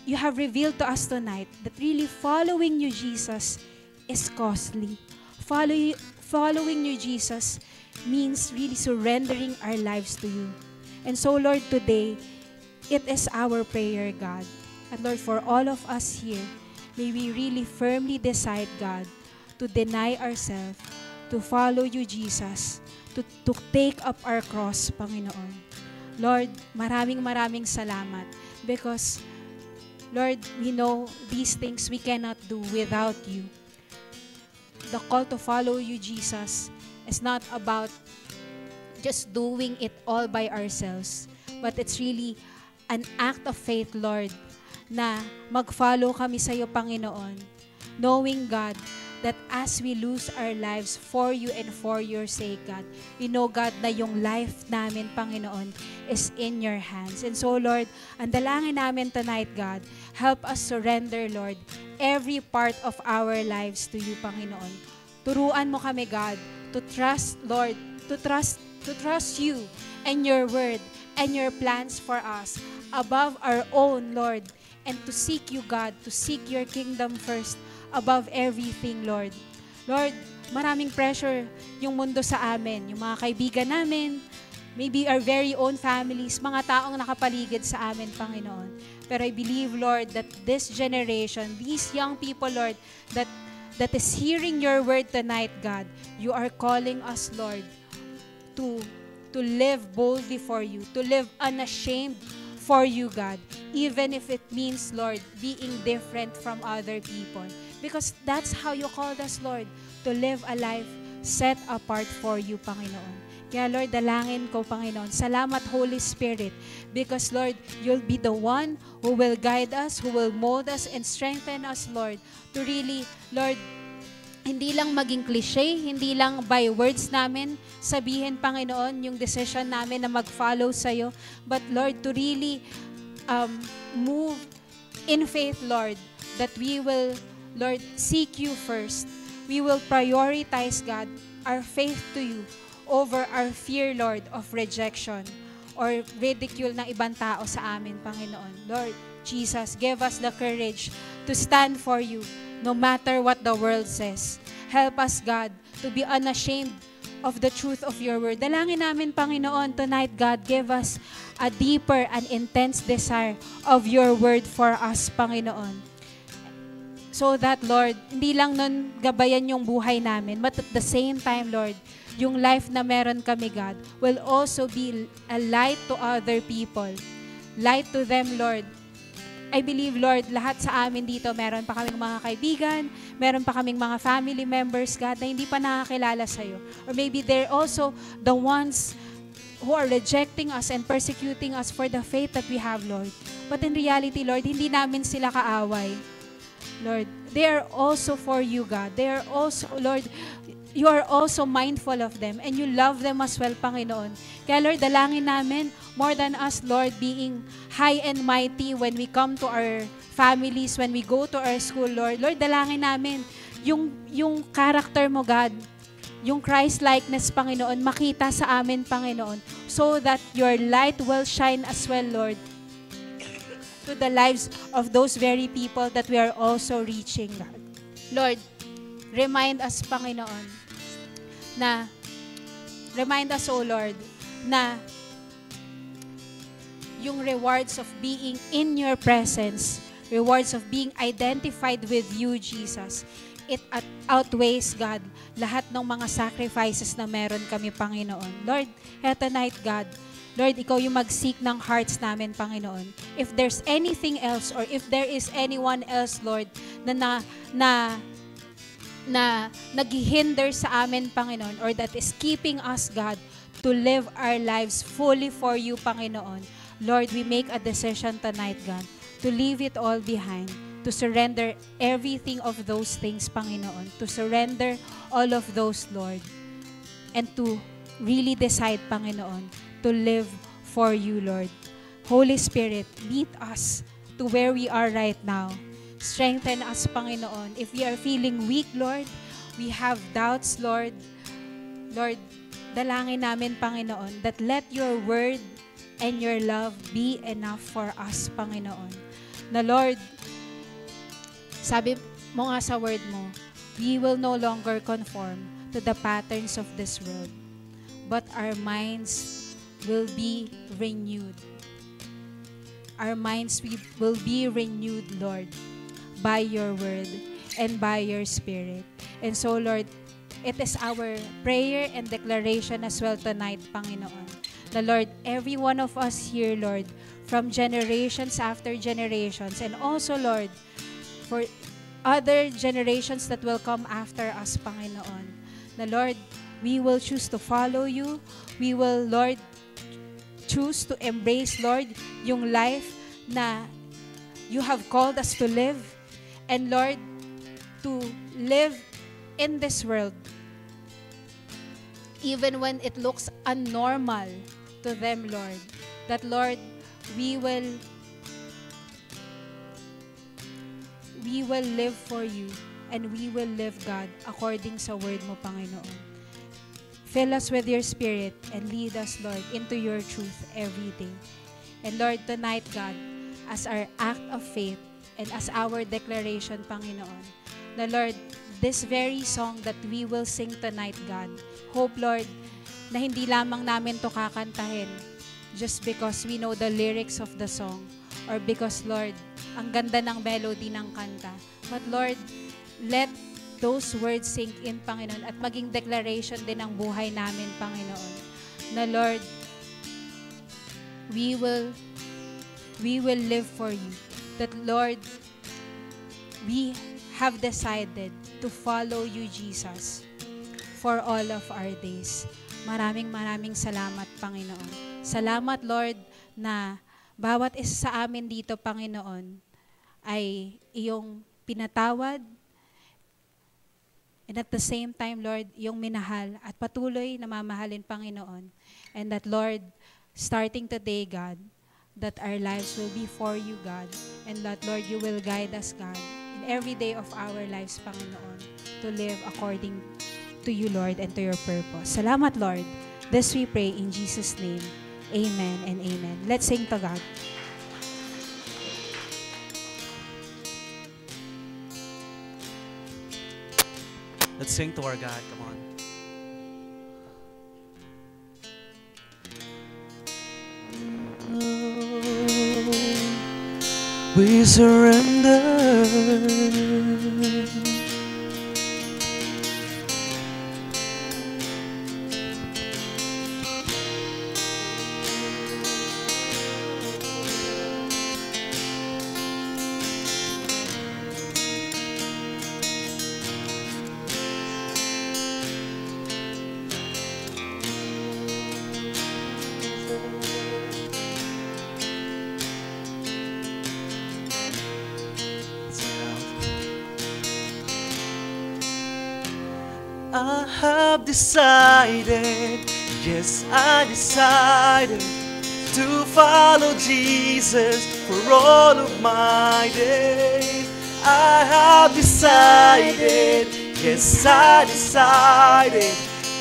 you have revealed to us tonight that really following you, Jesus, is costly. Following you, Jesus, means really surrendering our lives to you. And so, Lord, today, it is our prayer, God. And Lord, for all of us here, may we really firmly decide, God, to deny ourselves, to follow you, Jesus, to take up our cross, Panginoon. Lord, maraming salamat because, Lord, we know these things we cannot do without you. The call to follow you, Jesus, is not about just doing it all by ourselves, but it's really an act of faith, Lord, na mag-follow kami sa iyo, Panginoon, knowing, God, that as we lose our lives for you and for your sake, God, we know, God, na yung life namin, Panginoon, is in your hands. And so, Lord, ang dalangin namin tonight, God, help us surrender, Lord, every part of our lives to you, Panginoon. Turuan mo kami, God, to trust, Lord, to trust you and your word and your plans for us above our own, Lord, and to seek you, God, to seek your kingdom first above everything, Lord. Lord, maraming pressure yung mundo sa amin, yung mga kaibigan namin, maybe our very own families, mga taong nakapaligid sa amin, Panginoon. Pero I believe, Lord, that this generation, these young people, Lord, that is hearing your word tonight, God, you are calling us, Lord, to live boldly for you, to live unashamed for you, God, even if it means, Lord, being different from other people. Because that's how you called us, Lord, to live a life set apart for you, Panginoon. Kaya, Lord, dalangin ko, Panginoon, salamat, Holy Spirit, because, Lord, you'll be the one who will guide us, who will mold us and strengthen us, Lord, to really, Lord, hindi lang maging cliche, hindi lang by words namin sabihin, Panginoon, yung decision namin na mag-follow sa'yo, but, Lord, to really move in faith, Lord, that we will, Lord, seek you first. We will prioritize, God, our faith to you over our fear, Lord, of rejection or ridicule ng ibang tao sa amin, Panginoon. Lord Jesus, give us the courage to stand for you no matter what the world says. Help us, God, to be unashamed of the truth of your word. Dalangin namin, Panginoon, tonight, God, give us a deeper and intense desire of your word for us, Panginoon. So that, Lord, hindi lang nun gabayan yung buhay namin, but at the same time, Lord, yung life na meron kami, God, will also be a light to other people. Light to them, Lord. I believe, Lord, lahat sa amin dito, meron pa kaming mga kaibigan, meron pa kaming mga family members, God, na hindi pa nakakilala sa'yo. Or maybe they're also the ones who are rejecting us and persecuting us for the faith that we have, Lord. But in reality, Lord, hindi namin sila kaaway. Lord, they are also for you, God. They are also, Lord, you are also mindful of them and you love them as well, Panginoon. Kaya, Lord, dalangin namin, more than us, Lord, being high and mighty when we come to our families, when we go to our school, Lord. Lord, dalangin namin, yung character mo, God, yung Christ-likeness, Panginoon, makita sa amin, Panginoon, so that your light will shine as well, Lord. to the lives of those very people that we are also reaching, God. Lord, remind us, Panginoon, remind us, O Lord, na yung rewards of being in your presence, rewards of being identified with you, Jesus, it outweighs, God, lahat ng mga sacrifices na meron kami, Panginoon. Lord, tonight, God, Lord, ikaw yung mag-seek ng hearts namin, Panginoon. If there's anything else or if there is anyone else, Lord, na naghihinder sa amin, Panginoon, or that is keeping us, God, to live our lives fully for you, Panginoon. Lord, we make a decision tonight, God, to leave it all behind, to surrender everything of those things, Panginoon, to surrender all of those, Lord, and to really decide, Panginoon, to live for you, Lord. Holy Spirit, meet us to where we are right now. Strengthen us, Panginoon. If we are feeling weak, Lord, we have doubts, Lord. Lord, dalangin namin, Panginoon, that let your word and your love be enough for us, Panginoon. Na Lord, sabi mo nga sa word mo, we will no longer conform to the patterns of this world, but our minds will be renewed. Our minds will be renewed, Lord, by your word and by your spirit. And so, Lord, it is our prayer and declaration as well tonight, Panginoon. The Lord, every one of us here, Lord, from generations after generations, and also, Lord, for other generations that will come after us, Panginoon. The Lord, we will choose to follow you. We will, Lord, choose to embrace, Lord, yung life na you have called us to live. And Lord, to live in this world, even when it looks unnormal to them, Lord, that, Lord, we will live for you, and we will live, God, according sa word mo, Panginoon. Fill us with your spirit and lead us, Lord, into your truth every day. And Lord, tonight, God, as our act of faith and as our declaration, Panginoon, the Lord, this very song that we will sing tonight, God, hope, Lord, na hindi lamang namin to kakantahin just because we know the lyrics of the song or because, Lord, ang ganda ng melody ng kanta. But Lord, let those words sink in, Panginoon, at maging declaration din ng buhay namin, Panginoon. Na Lord, we will live for you. That, Lord, we have decided to follow you, Jesus, for all of our days. Maraming salamat, Panginoon. Salamat, Lord, na bawat isa sa amin dito, Panginoon, ay iyong pinatawad, and at the same time, Lord, iyong minahal at patuloy na mamahalin, Panginoon. And that, Lord, starting today, God, that our lives will be for you, God, and that, Lord, you will guide us, God, in every day of our lives, Panginoon, to live according to you, Lord, and to your purpose. Salamat, Lord. This we pray in Jesus' name. Amen and amen. Let's sing to God. Let's sing to our God. Come on. We surrender. I have decided, yes, I decided to follow Jesus for all of my days. I have decided, yes, I decided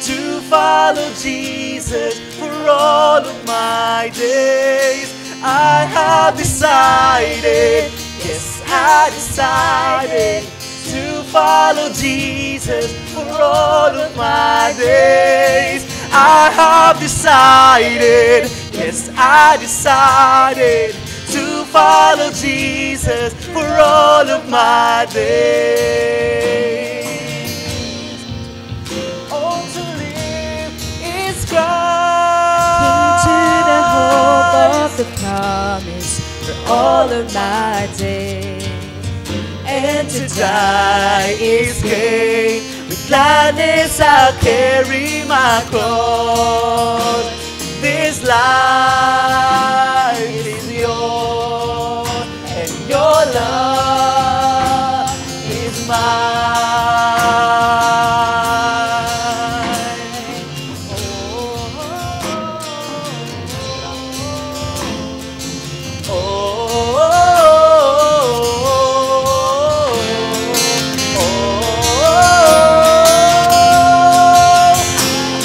to follow Jesus for all of my days. I have decided. decided, yes, I decided to follow Jesus for all of my days. I have decided, yes, I decided to follow Jesus for all of my days. Oh, to live is Christ. To the hope of the promise for all of my days. And to die is gain. With gladness I'll carry my cross. This life is yours, and your love is mine. Oh,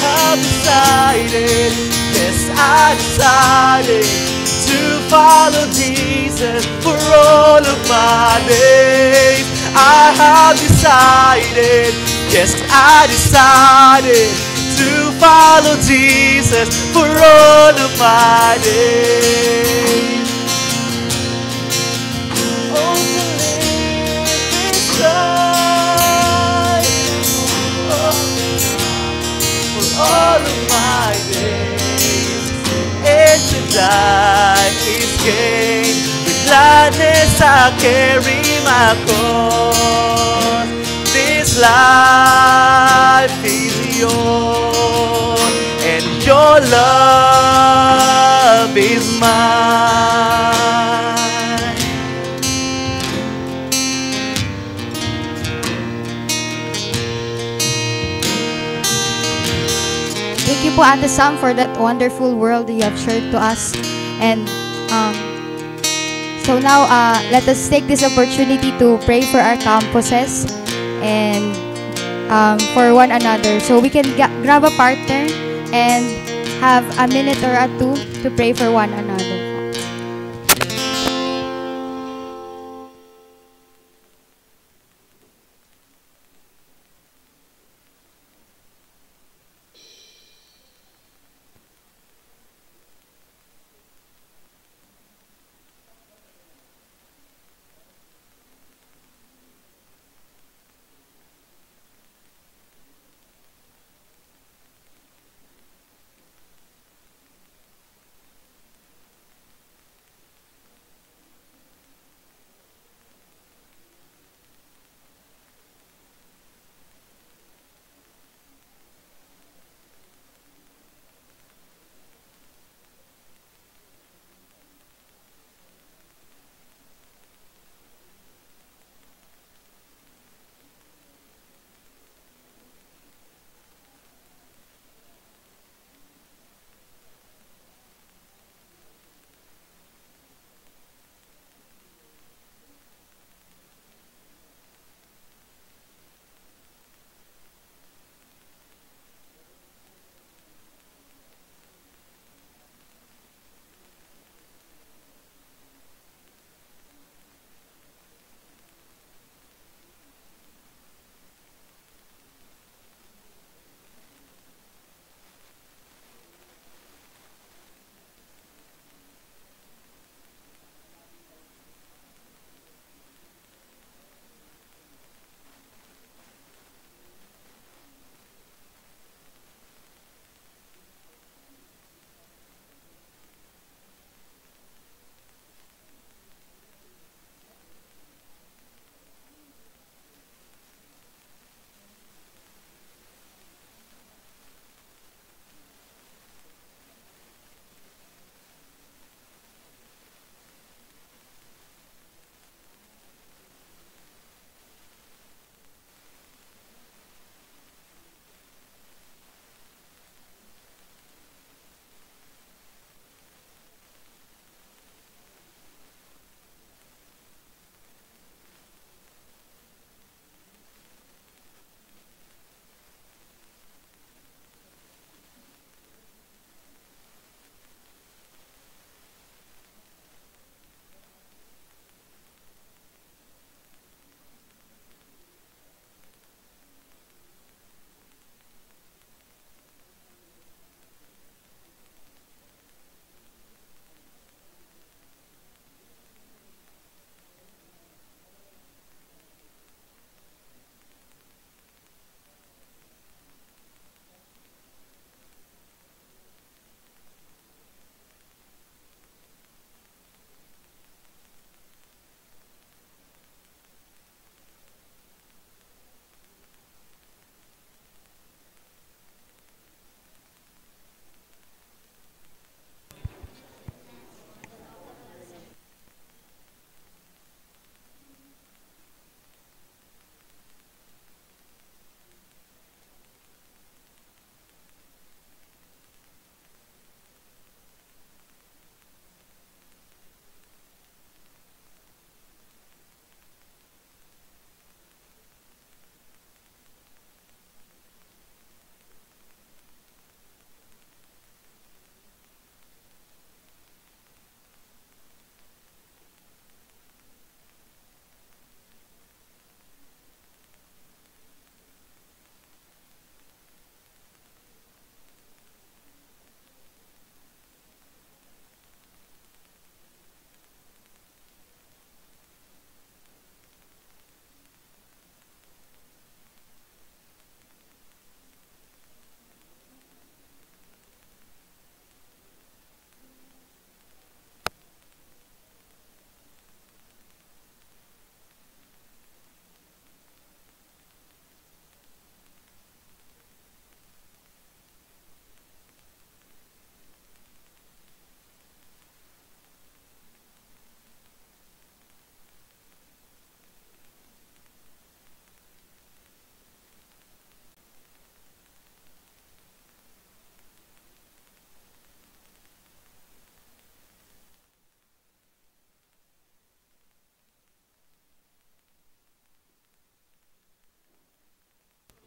I've decided, yes, I decided to follow Jesus for all of my days. I have decided, yes, I decided to follow Jesus for all of my days. Oh, to live is Christ. Oh, for all of my days, and to die is gain. With gladness I carry my cross. This life is yours, and your love is mine. Thank you po, Ate Sam, for that wonderful world you have shared to us. And so now, let us take this opportunity to pray for our campuses and for one another. So we can grab a partner and have a minute or two to pray for one another.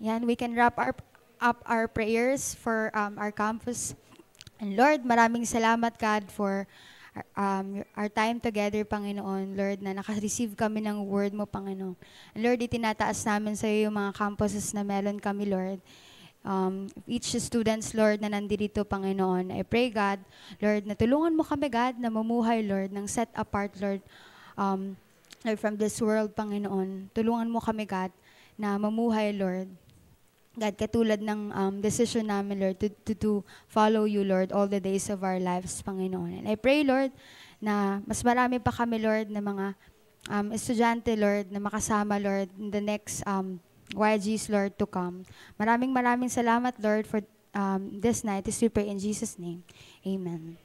yan, we can wrap up our prayers for our campus. And Lord, maraming salamat, God, for our time together, Panginoon. Lord, na naka-receive kami ng word mo, Panginoon. And Lord, itinataas namin sa iyo yung mga campuses na meron kami, Lord. Each students, Lord, na nandito, Panginoon. I pray, God, Lord, na tulungan mo kami, God, na mamuhay, Lord, ng set apart, Lord, Lord, from this world, Panginoon. Tulungan mo kami, God, na mamuhay, Lord. God, katulad ng decision namin, Lord, to follow you, Lord, all the days of our lives, Panginoon. And I pray, Lord, na mas marami pa kami, Lord, na mga estudyante, Lord, na makasama, Lord, in the next YGs, Lord, to come. Maraming salamat, Lord, for this night. This we pray in Jesus' name. Amen.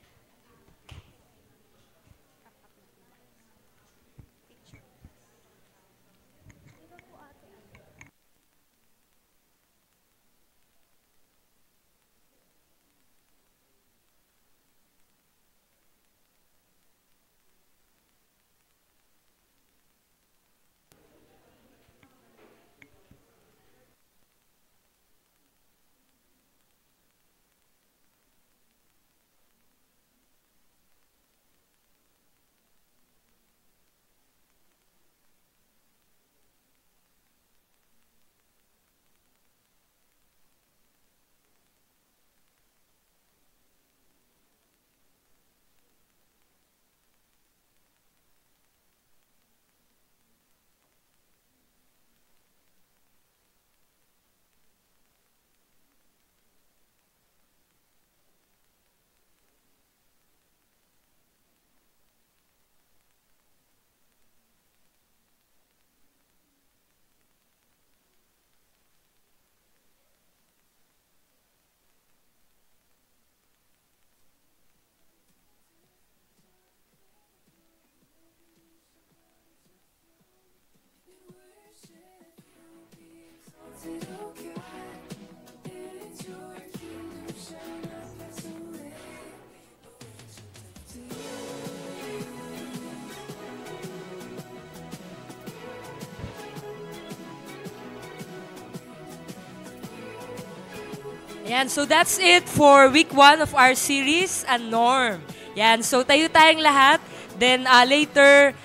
Yan, so that's it for week 1 of our series, A Norm. Yan, so tayo tayong lahat. Then later,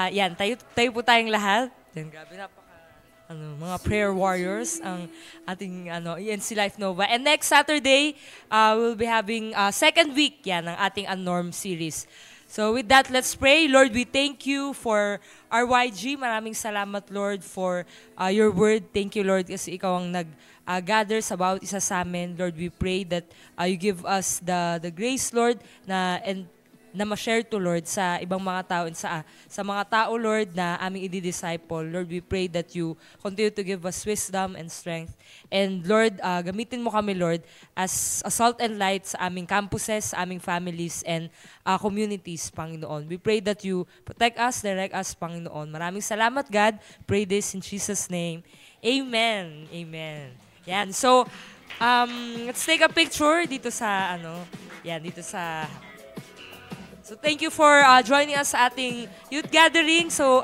yan, tayo po tayong lahat. Then grabe, mga prayer warriors ang ating ENC Life Nova. And next Saturday, we'll be having second week yan ng ating A Norm series. So with that, let's pray. Lord, we thank you for our YG. Maraming salamat, Lord, for your word. Thank you, Lord, kasi ikaw ang gather sa bawat isa sa amin. Lord, we pray that you give us the grace, Lord, na ma-share to, Lord, sa ibang mga tao and sa mga tao, Lord, na aming i-disciple. Lord, we pray that you continue to give us wisdom and strength. And Lord, gamitin mo kami, Lord, as a salt and light sa aming campuses, sa aming families, and communities, Panginoon. We pray that you protect us, direct us, Panginoon. Maraming salamat, God. Pray this in Jesus' name. Amen. Amen. Yan. So, let's take a picture dito sa, dito sa... So, thank you for joining us sa ating youth gathering. So,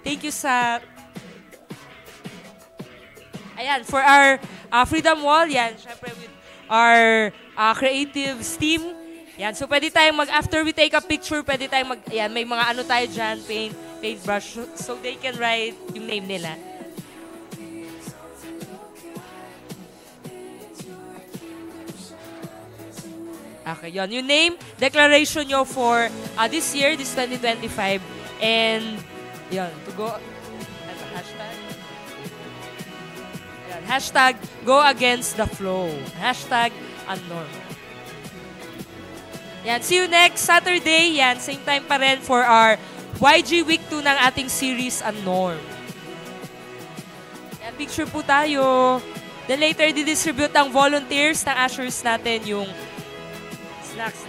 thank you for our Freedom Wall. Yan, syempre with our creatives team. Yan, so pwede tayong after we take a picture, pwede tayong may mga tayo dyan, paintbrush, so they can write yung name nila. Okay, yun. Yung name, declaration nyo for this year, this 2025. And, yun, to go, hashtag? Yan, hashtag, go against the flow. Hashtag, unnormal. Yan, see you next Saturday. Yan, same time pa rin for our YG Week 2 ng ating series, Norm. Yan, picture po tayo. Then later, di-distribute ang volunteers ng ushers natin yung snacks